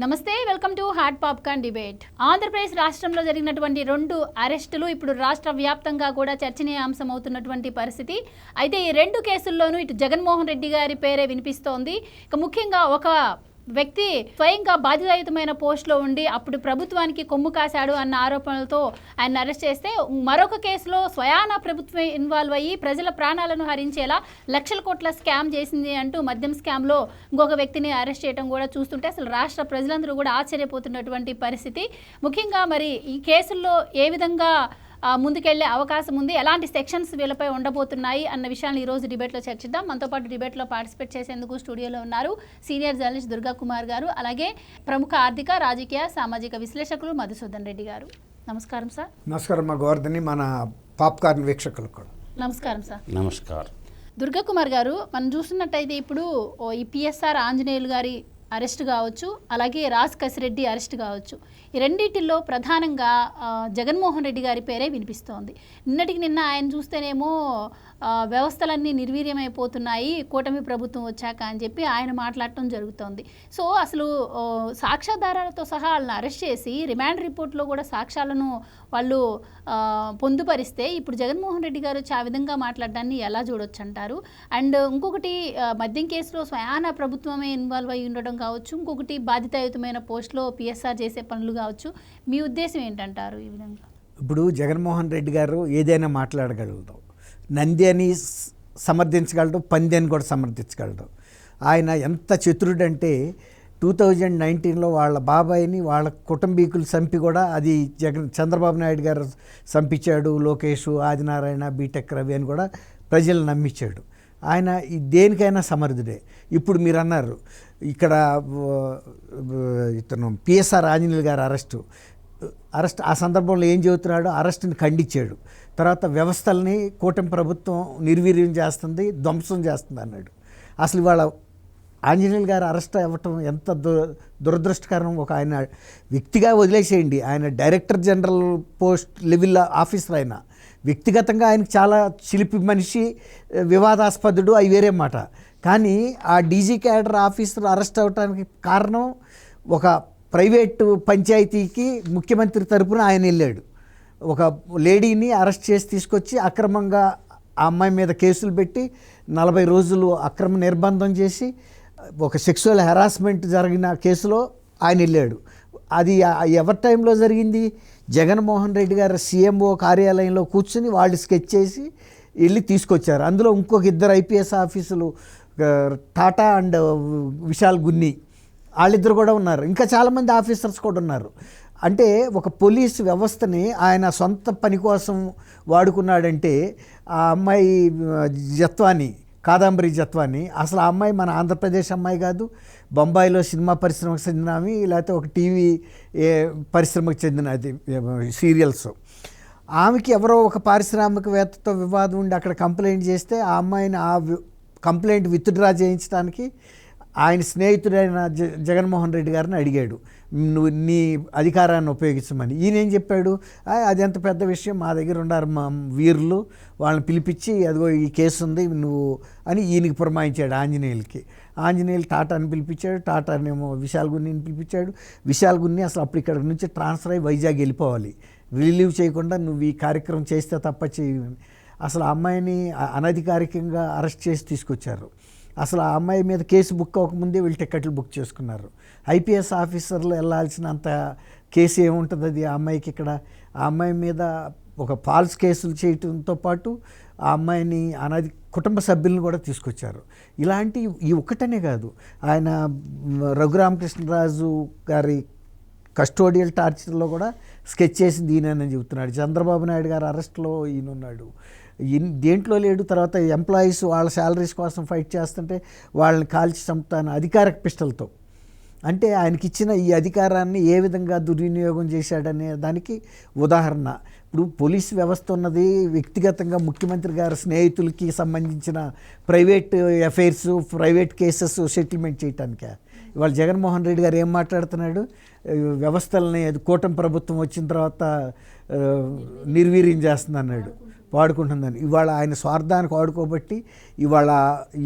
నమస్తే, welcome to hot popcorn debate. Andhra Pradesh రాష్ట్రంలో జరిగినటువంటి 2 అరెస్టులు ఇప్పుడు రాష్ట్ర వ్యాప్తంగా కూడా చర్చనీయాంశం అవుతున్నటువంటి పరిస్థితి. అయితే ఈ 2 కేసుల్లోనూ ఇటు జగన్మోహన్ రెడ్డి గారి పేరే వినిపిస్తోంది. ఇక ముఖ్యంగా ఒక వ్యక్తి స్వయంగా బాధ్యతాయుతమైన పోస్టులో ఉండి అప్పుడు ప్రభుత్వానికి కొమ్ము కాశాడు అన్న ఆరోపణలతో ఆయన అరెస్ట్ చేస్తే, మరొక కేసులో స్వయాన ప్రభుత్వం ఇన్వాల్వ్ అయ్యి ప్రజల ప్రాణాలను హరించేలా లక్షల కోట్ల స్కామ్ చేసింది అంటూ మద్యం స్కామ్లో ఇంకొక వ్యక్తిని అరెస్ట్ చేయడం కూడా చూస్తుంటే అసలు రాష్ట్ర ప్రజలందరూ కూడా ఆశ్చర్యపోతున్నటువంటి పరిస్థితి. ముఖ్యంగా మరి ఈ కేసుల్లో ఏ విధంగా ముందుకెళ్లే అవకాశం ఉంది, ఎలాంటి సెక్షన్స్ వీళ్ళపై ఉండబోతున్నాయి అన్న విషయాన్ని ఈరోజు డిబేట్లో చర్చిద్దాం. మనతో పాటు డిబేట్లో పార్టిసిపేట్ చేసేందుకు స్టూడియోలో ఉన్నారు సీనియర్ జర్నలిస్ట్ దుర్గా కుమార్ గారు, అలాగే ప్రముఖ ఆర్థిక రాజకీయ సామాజిక విశ్లేషకులు మధుసూదన్ రెడ్డి గారు. నమస్కారం సార్. నమస్కారం మా గోవర్ధని, మన పాప్కార్న్ వీక్షకులకు కూడా నమస్కారం సార్. నమస్కారం. దుర్గా కుమార్ గారు, మనం చూస్తున్నట్టయితే ఇప్పుడు ఈ పిఎస్ఆర్ ఆంజనేయులు గారి అరెస్ట్ కావచ్చు, అలాగే రాజ్ కసిరెడ్డి అరెస్ట్ కావచ్చు, ఈ రెండింటిల్లో ప్రధానంగా జగన్మోహన్ రెడ్డి గారి పేరే వినిపిస్తోంది. నిన్నటికి నిన్న ఆయన చూస్తేనేమో వ్యవస్థలన్నీ నిర్వీర్యమైపోతున్నాయి కూటమి ప్రభుత్వం వచ్చాక అని చెప్పి ఆయన మాట్లాడటం జరుగుతోంది. సో అసలు సాక్ష్యాధారాలతో సహా వాళ్ళని అరెస్ట్ చేసి రిమాండ్ రిపోర్ట్లో కూడా సాక్ష్యాలను వాళ్ళు పొందుపరిస్తే ఇప్పుడు జగన్మోహన్ రెడ్డి గారు ఆ విధంగా మాట్లాడడాన్ని ఎలా చూడొచ్చు అంటారు? అండ్ ఇంకొకటి, మద్యం కేసులో స్వయాన ప్రభుత్వమే ఇన్వాల్వ్ అయ్యి ఉండడం కావచ్చు, ఇంకొకటి బాధ్యతాయుతమైన పోస్టులో పిఎస్ఆర్ చేసే పనులు కావచ్చు, మీ ఉద్దేశం ఏంటంటారు ఈ విధంగా? ఇప్పుడు జగన్మోహన్ రెడ్డి గారు ఏదైనా మాట్లాడగలడు, నంది అని సమర్థించగలడు, పంది అని కూడా సమర్థించగలడు. ఆయన ఎంత చతురుడంటే 2019లో వాళ్ళ బాబాయిని వాళ్ళ కుటుంబీకులు చంపి కూడా అది చంద్రబాబు నాయుడు గారు చంపించాడు, లోకేష్, ఆదినారాయణ, బీటెక్ రవి అని కూడా ప్రజలు నమ్మించాడు. ఆయన దేనికైనా సమర్థుడే. ఇప్పుడు మీరు అన్నారు ఇక్కడ ఇతను పిఎస్ఆర్ ఆంజనేయులు గారు అరెస్ట్ ఆ సందర్భంలో ఏం చెబుతున్నాడు, అరెస్ట్ని ఖండించాడు. తర్వాత వ్యవస్థల్ని కూటమి ప్రభుత్వం నిర్వీర్యం చేస్తుంది, ధ్వంసం చేస్తుంది అన్నాడు. అసలు ఇవాళ ఆంజనేయులు గారు అరెస్ట్ అవ్వటం ఎంత దురదృష్టకరం. ఒక ఆయన వ్యక్తిగా వదిలేసేయండి, ఆయన director general post level officer, ఆయన వ్యక్తిగతంగా ఆయనకు చాలా చిలిపి మనిషి, వివాదాస్పదుడు, అవి వేరే మాట. కానీ ఆ డీజీ క్యాడర్ ఆఫీసర్ అరెస్ట్ అవ్వడానికి కారణం ఒక ప్రైవేటు పంచాయతీకి ముఖ్యమంత్రి తరపున ఆయన వెళ్ళాడు. ఒక లేడీని అరెస్ట్ చేసి తీసుకొచ్చి అక్రమంగా ఆ అమ్మాయి మీద కేసులు పెట్టి 40 రోజులు అక్రమ నిర్బంధం చేసి ఒక సెక్సువల్ హెరాస్మెంట్ జరిగిన కేసులో ఆయన వెళ్ళాడు. అది ఎవరి టైంలో జరిగింది? జగన్మోహన్ రెడ్డి గారు సీఎంఓ కార్యాలయంలో కూర్చుని వాళ్ళు స్కెచ్ చేసి వెళ్ళి తీసుకొచ్చారు. అందులో ఇంకొక 2 ఐపీఎస్ ఆఫీసులు, టాటా అండ్ విశాల్ గున్ని, వాళ్ళిద్దరు కూడా ఉన్నారు. ఇంకా చాలామంది ఆఫీసర్స్ కూడా ఉన్నారు. అంటే ఒక పోలీసు వ్యవస్థని ఆయన సొంత పని కోసం వాడుకున్నాడంటే ఆ అమ్మాయి జత్వాని, కాదంబరి జత్వాని, అసలు ఆ అమ్మాయి మన ఆంధ్రప్రదేశ్ అమ్మాయి కాదు, బొంబాయిలో సినిమా పరిశ్రమకు చెందినవి, లేకపోతే ఒక టీవీ పరిశ్రమకు చెందినది, సీరియల్స్. ఆమెకి ఎవరో ఒక పారిశ్రామికవేత్తతో వివాదం ఉండి అక్కడ కంప్లైంట్ చేస్తే ఆ అమ్మాయిని ఆ కంప్లైంట్ విత్డ్రా చేయించడానికి ఆయన స్నేహితుడైన జగన్మోహన్ రెడ్డి గారిని అడిగాడు, నువ్వు నీ అధికారాన్ని ఉపయోగించమని. ఈయన ఏం చెప్పాడు, అది ఎంత పెద్ద విషయం, మా దగ్గర ఉన్నారు మా వీరులు, వాళ్ళని పిలిపించి అదిగో ఈ కేసు ఉంది నువ్వు అని ఈయనకి పురమాయించాడు ఆంజనేయులకి. ఆంజనేయులు టాటాని పిలిపించాడు, టాటానేమో విశాల్ గున్నిని పిలిపించాడు. విశాల్ గున్ని అసలు అప్పుడు ఇక్కడ నుంచి ట్రాన్స్ఫర్ అయ్యి వైజాగ్ వెళ్ళిపోవాలి, రిలీవ్ చేయకుండా నువ్వు ఈ కార్యక్రమం చేస్తే తప్ప చేయని. అసలు ఆ అమ్మాయిని అనధికారికంగా అరెస్ట్ చేసి తీసుకొచ్చారు. అసలు ఆ అమ్మాయి మీద కేసు బుక్ అవ్వకముందే వీళ్ళు టికెట్లు బుక్ చేసుకున్నారు. ఐపీఎస్ ఆఫీసర్లు వెళ్ళాల్సినంత కేసు ఏముంటుంది అది ఆ అమ్మాయికి ఇక్కడ? ఆ అమ్మాయి మీద ఒక ఫాల్స్ కేసులు చేయటంతో పాటు ఆ అమ్మాయిని కుటుంబ సభ్యులను కూడా తీసుకొచ్చారు. ఇలాంటి ఈ ఒక్కటనే కాదు, ఆయన రఘురామకృష్ణరాజు గారి కస్టోడియల్ టార్చర్లో కూడా స్కెచ్ చేసింది ఈయనని చెబుతున్నాడు. చంద్రబాబు నాయుడు గారు అరెస్ట్లో ఈయన ఉన్నాడు, దేంట్లో లేడు. తర్వాత ఎంప్లాయీస్ వాళ్ళ శాలరీస్ కోసం ఫైట్ చేస్తుంటే వాళ్ళని కాల్చి చంపుతాను అధికారిక పిస్టల్తో. అంటే ఆయనకి ఇచ్చిన ఈ అధికారాన్ని ఏ విధంగా దుర్వినియోగం చేశాడనే దానికి ఉదాహరణ. ఇప్పుడు పోలీస్ వ్యవస్థ ఉన్నది వ్యక్తిగతంగా ముఖ్యమంత్రి గారి స్నేహితులకి సంబంధించిన private affairs, private cases settlement చేయటానికే. ఇవాళ జగన్మోహన్ రెడ్డి గారు ఏం మాట్లాడుతున్నాడు, వ్యవస్థలని కూటమి ప్రభుత్వం వచ్చిన తర్వాత నిర్వీర్యం చేస్తుంది అన్నాడు. వాడుకుంటుందని. ఇవాళ ఆయన స్వార్థానికి వాడుకోబట్టి ఇవాళ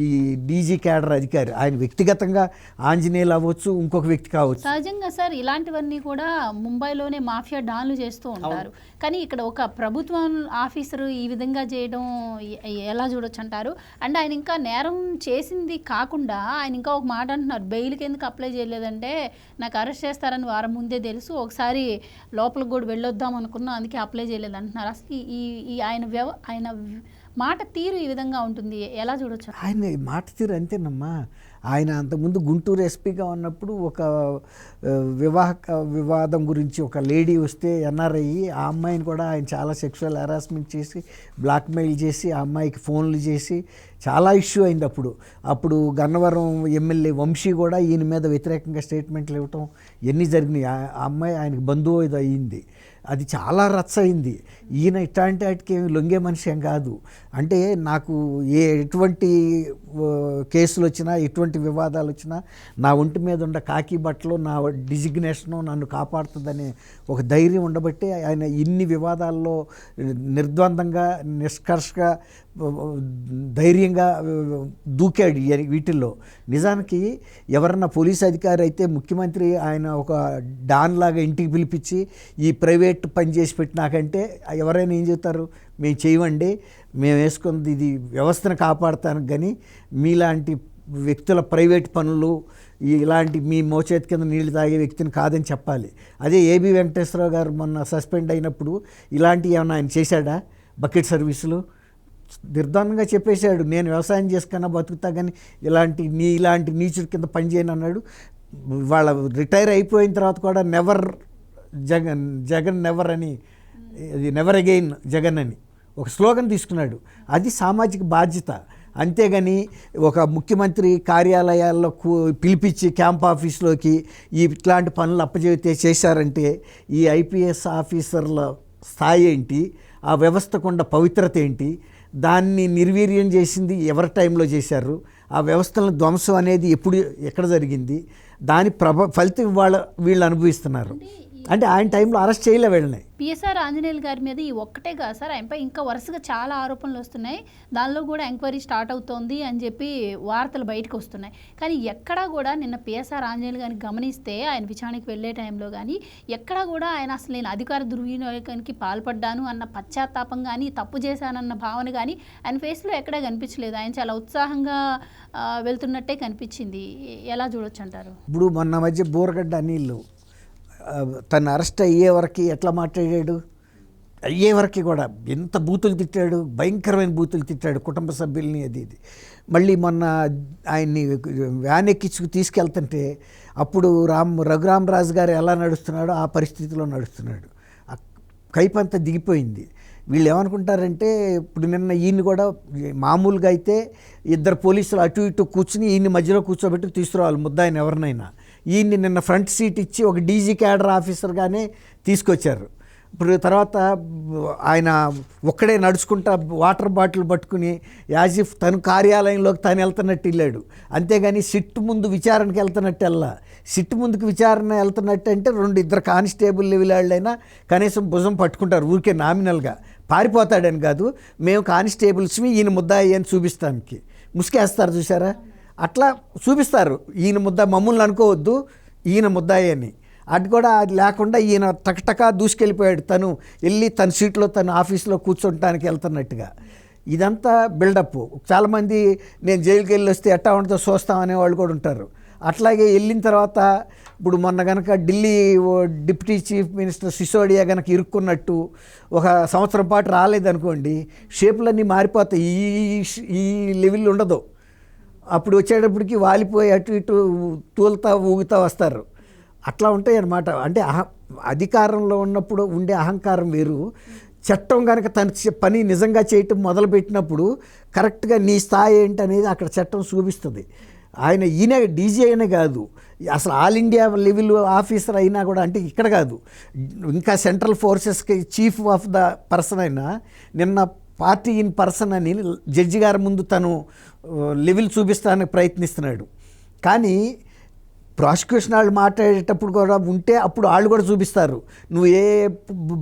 ఈ డీజీ క్యాడర్ అధికారి ఆయన వ్యక్తిగతంగా ఆంజనేయులు అవ్వచ్చు, ఇంకొక వ్యక్తి కావచ్చు. సహజంగా సార్ ఇలాంటివన్నీ కూడా ముంబైలోనే మాఫియా డాన్లు చేస్తూ ఉంటారు. కానీ ఇక్కడ ఒక ప్రభుత్వం ఆఫీసరు ఈ విధంగా చేయడం ఎలా చూడొచ్చు అంటారు? అండ్ ఆయన ఇంకా నేరం చేసింది కాకుండా ఆయన ఇంకా ఒక మాట అంటున్నారు, బెయిల్కి ఎందుకు అప్లై చేయలేదంటే నాకు అరెస్ట్ చేస్తారని వారం ముందే తెలుసు, ఒకసారి లోపలికి కూడా వెళ్ళొద్దాం అనుకున్నా, అందుకే అప్లై చేయలేదు అంటున్నారు. అసలు ఈ ఆయన మాట తీరు ఈ విధంగా ఉంటుంది, ఎలా చూడొచ్చు? ఆయన మాట తీరు అంతేనమ్మా. ఆయన అంతకుముందు గుంటూరు ఎస్పీగా ఉన్నప్పుడు ఒక వివాదం గురించి ఒక లేడీ వస్తే ఎన్ఆర్ఐ, ఆ అమ్మాయిని కూడా ఆయన చాలా సెక్షువల్ హెరాస్మెంట్ చేసి బ్లాక్మెయిల్ చేసి ఆ అమ్మాయికి ఫోన్లు చేసి చాలా ఇష్యూ అయింది. అప్పుడు గన్నవరం ఎమ్మెల్యే వంశీ కూడా ఈయన మీద వ్యతిరేకంగా స్టేట్మెంట్లు ఇవ్వటం ఎన్ని జరిగినాయి. ఆ అమ్మాయి ఆయనకు బంధువు ఇది అయ్యింది. అది చాలా రచ్చ అయింది. ఈయన ఇట్లాంటి వాటికి ఏమి లొంగే మనిషి ఏం కాదు. అంటే నాకు ఎటువంటి కేసులు వచ్చినా, ఎటువంటి వివాదాలు వచ్చినా నా ఒంటి మీద ఉన్న కాకి బట్టలు, నా డిజిగ్నేషను నన్ను కాపాడుతుందనే ఒక ధైర్యం ఉండబట్టి ఆయన ఇన్ని వివాదాల్లో నిర్ద్వందంగా, నిష్కర్షగా, ధైర్యంగా దూకాడు వీటిల్లో. నిజానికి ఎవరన్నా పోలీస్ అధికారి అయితే ముఖ్యమంత్రి ఆయన ఒక డాన్ లాగా ఇంటికి పిలిపించి ఈ ప్రైవేట్ పని చేసి పెట్టినాకంటే ఎవరైనా ఏం చెప్తారు, మేము చేయమండి, మేము వేసుకుంది ఇది వ్యవస్థను కాపాడుతాను, కానీ మీలాంటి వ్యక్తుల ప్రైవేట్ పనులు ఇలాంటి మీ మోచేతి కింద నీళ్లు తాగే వ్యక్తిని కాదని చెప్పాలి. అదే ఏబి వెంకటేశ్వరరావు గారు మొన్న సస్పెండ్ అయినప్పుడు ఇలాంటివి ఏమైనా ఆయన చేశాడా? బకెట్ సర్వీసులు నిర్ధారణంగా చెప్పేశాడు, నేను వ్యవసాయం చేసుకున్నా బతుకుతా, కానీ ఇలాంటి నీచుడి కింద పనిచేయను అన్నాడు. వాళ్ళ రిటైర్ అయిపోయిన తర్వాత కూడా జగన్ నెవర్ అని, నెవర్ అగైన్ జగన్ అని ఒక స్లోగన్ తీసుకున్నాడు. అది సామాజిక బాధ్యత. అంతేగాని ఒక ముఖ్యమంత్రి కార్యాలయాల్లో పిలిపించి క్యాంప్ ఆఫీస్లోకి ఇట్లాంటి పనులు అప్పచెబితే చేశారంటే ఈ ఐపీఎస్ ఆఫీసర్ల స్థాయి ఏంటి, ఆ వ్యవస్థకుండా పవిత్రత ఏంటి, దాన్ని నిర్వీర్యం చేసింది ఎవరి టైంలో చేశారు, ఆ వ్యవస్థలను ధ్వంసం అనేది ఎక్కడ జరిగింది, దాని ఫలితం వీళ్ళు అనుభవిస్తున్నారు. అంటే ఆయన టైంలో అరెస్ట్ చేయలే వీళ్ళని. పిఎస్ఆర్ ఆంజనేయులు గారి మీద ఈ ఒక్కటే కాదు సార్, ఆయనపై ఇంకా వరుసగా చాలా ఆరోపణలు వస్తున్నాయి. దానిలో కూడా ఎంక్వైరీ స్టార్ట్ అవుతోంది అని చెప్పి వార్తలు బయటకు వస్తున్నాయి. కానీ ఎక్కడా కూడా నిన్న పిఎస్ఆర్ ఆంజనేయులు గారిని గమనిస్తే ఆయన విచారణకి వెళ్ళే టైంలో కానీ ఎక్కడా కూడా ఆయన అసలు నేను అధికార దుర్వినియోగానికి పాల్పడ్డాను అన్న పశ్చాత్తాపం కానీ, తప్పు చేశానన్న భావన కానీ ఆయన ఫేస్లో ఎక్కడా కనిపించలేదు. ఆయన చాలా ఉత్సాహంగా వెళ్తున్నట్టే కనిపించింది. ఎలా చూడొచ్చు అంటారు? ఇప్పుడు మొన్న మధ్య బోరగడ్డ అనిల్ తను అరెస్ట్ అయ్యే వరకు ఎట్లా మాట్లాడాడు, అయ్యే వరకు కూడా ఎంత బూతులు తిట్టాడు, భయంకరమైన బూతులు తిట్టాడు కుటుంబ సభ్యుల్ని. అది మళ్ళీ మొన్న ఆయన్ని వ్యాన్ ఎక్కించుకు తీసుకెళ్తుంటే అప్పుడు రఘురామరాజు గారు ఎలా నడుస్తున్నాడో ఆ పరిస్థితిలో నడుస్తున్నాడు. కైపంతా దిగిపోయింది. వీళ్ళు ఏమనుకుంటారంటే ఇప్పుడు నిన్న ఈయన్ని కూడా మామూలుగా అయితే ఇద్దరు పోలీసులు అటు ఇటు కూర్చుని ఈయన్ని మధ్యలో కూర్చోబెట్టి తీసుకురావాలి ముద్దాయిని ఎవరినైనా. ఈయన్ని నిన్న ఫ్రంట్ సీట్ ఇచ్చి ఒక డీజీ క్యాడర్ ఆఫీసర్గానే తీసుకొచ్చారు. ఇప్పుడు తర్వాత ఆయన ఒక్కడే నడుచుకుంటా వాటర్ బాటిల్ పట్టుకుని యాజిఫ్ తను కార్యాలయంలోకి తను వెళ్తున్నట్టు వెళ్ళాడు. అంతేగాని సిట్ ముందు విచారణకి వెళ్తున్నట్టు వెళ్ళా. సిట్ ముందుకు విచారణ వెళ్తున్నట్టు అంటే ఇద్దరు కానిస్టేబుల్ లెవెల్ వాళ్ళైనా కనీసం భుజం పట్టుకుంటారు, ఊరికే నామినల్గా. పారిపోతాడని కాదు, మేము కానిస్టేబుల్స్మి ఈయన ముద్దాయి అని చూపిస్తానికి ముసుకేస్తారు చూసారా, అట్లా చూపిస్తారు. ఈయన మమ్మల్ని అనుకోవద్దు, ఈయన ముద్దాయి అని. అది కూడా అది లేకుండా ఈయన టకటకా దూసుకెళ్ళిపోయాడు, తను వెళ్ళి తన సీట్లో తన ఆఫీస్లో కూర్చోటానికి వెళ్తున్నట్టుగా. ఇదంతా బిల్డప్. చాలామంది నేను జైలుకి వెళ్ళి వస్తే ఎట్టా ఉంటుందో చూస్తామనే వాళ్ళు కూడా ఉంటారు. అట్లాగే వెళ్ళిన తర్వాత ఇప్పుడు మొన్న కనుక Delhi deputy chief minister Sisodia కనుక ఇరుక్కున్నట్టు ఒక సంవత్సరం పాటు రాలేదనుకోండి, షేపులన్నీ మారిపోతాయి, ఈ లెవెల్ ఉండదు. అప్పుడు వచ్చేటప్పటికి వాలిపోయి అటు ఇటు తూలుతా ఊగుతూ వస్తారు. అట్లా ఉంటాయి అన్నమాట. అంటే అధికారంలో ఉన్నప్పుడు ఉండే అహంకారం వేరు. చట్టం కనుక తన పని నిజంగా చేయటం మొదలుపెట్టినప్పుడు కరెక్ట్గా నీ స్థాయి ఏంటనేది అక్కడ చట్టం చూపిస్తుంది. ఈయన డీజీ అయినా కాదు, అసలు ఆల్ ఇండియా లెవెల్ ఆఫీసర్ అయినా కూడా, అంటే ఇక్కడ కాదు ఇంకా సెంట్రల్ ఫోర్సెస్కి చీఫ్ ఆఫ్ ద పర్సన్ అయినా నిన్న పార్టీ ఇన్ పర్సన్ అని జడ్జి గారి ముందు తను లెవెల్ చూపిస్తానికి ప్రయత్నిస్తున్నాడు. కానీ ప్రాసిక్యూషన్ వాళ్ళు మాట్లాడేటప్పుడు కూడా ఉంటే అప్పుడు వాళ్ళు కూడా చూపిస్తారు, నువ్వు ఏ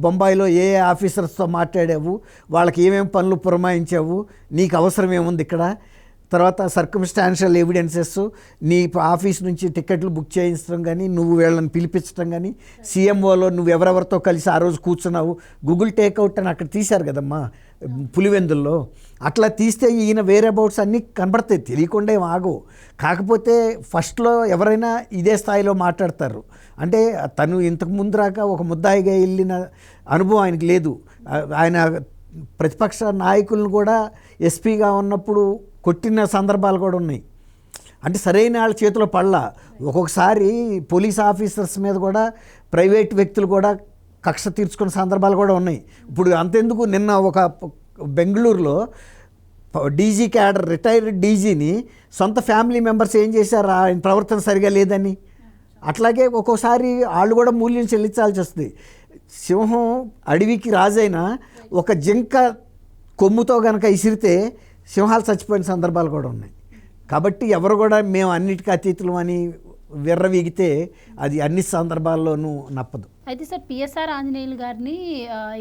బొంబాయిలో ఏ ఆఫీసర్స్తో మాట్లాడావు, వాళ్ళకి ఏమేమి పనులు పురమాయించావు, నీకు అవసరం ఏముంది ఇక్కడ, తర్వాత సర్కమ్స్టాన్షియల్ ఎవిడెన్సెస్, నీ ఆఫీస్ నుంచి టికెట్లు బుక్ చేయించడం కానీ, నువ్వు వీళ్ళని పిలిపించడం కానీ, సీఎంఓలో నువ్వు ఎవరెవరితో కలిసి ఆ రోజు కూర్చున్నావు, గూగుల్ టేక్అవుట్ అని అక్కడ తీశారు కదమ్మా పులివెందుల్లో, అట్లా తీస్తే ఈయన వేరే అబౌట్స్ అన్నీ కనబడతాయి, తెలియకుండా ఏం ఆగవు. కాకపోతే ఫస్ట్లో ఎవరైనా ఇదే స్థాయిలో మాట్లాడతారు, అంటే తను ఇంతకు ముందు రాక ఒక ముద్దాయిగా వెళ్ళిన అనుభవం ఆయనకు లేదు. ఆయన ప్రతిపక్ష నాయకులను కూడా ఎస్పీగా ఉన్నప్పుడు కొట్టిన సందర్భాలు కూడా ఉన్నాయి, అంటే సరైన వాళ్ళ చేతిలో పడలా. ఒక్కొక్కసారి పోలీస్ ఆఫీసర్స్ మీద కూడా ప్రైవేట్ వ్యక్తులు కూడా కక్ష తీర్చుకున్న సందర్భాలు కూడా ఉన్నాయి. ఇప్పుడు అంతెందుకు, నిన్న ఒక బెంగళూరులో డీజీ క్యాడర్ రిటైర్డ్ డీజీని సొంత ఫ్యామిలీ మెంబర్స్ ఏం చేశారు, ఆయన ప్రవర్తన సరిగా లేదని. అట్లాగే ఒక్కోసారి వాళ్ళు కూడా మూల్యం చెల్లించాల్సి వస్తుంది. సింహం అడవికి రాజైనా ఒక జింక కొమ్ముతో కనుక ఇసిరితే సింహాలు చచ్చిపోయిన సందర్భాలు కూడా ఉన్నాయి. కాబట్టి ఎవరు కూడా మేము అన్నిటికీ అతీతులం అని విర్రవీగితే అది అన్ని సందర్భాల్లోనూ నప్పదు. అయితే సార్, పిఎస్ఆర్ ఆంజనేయులు గారిని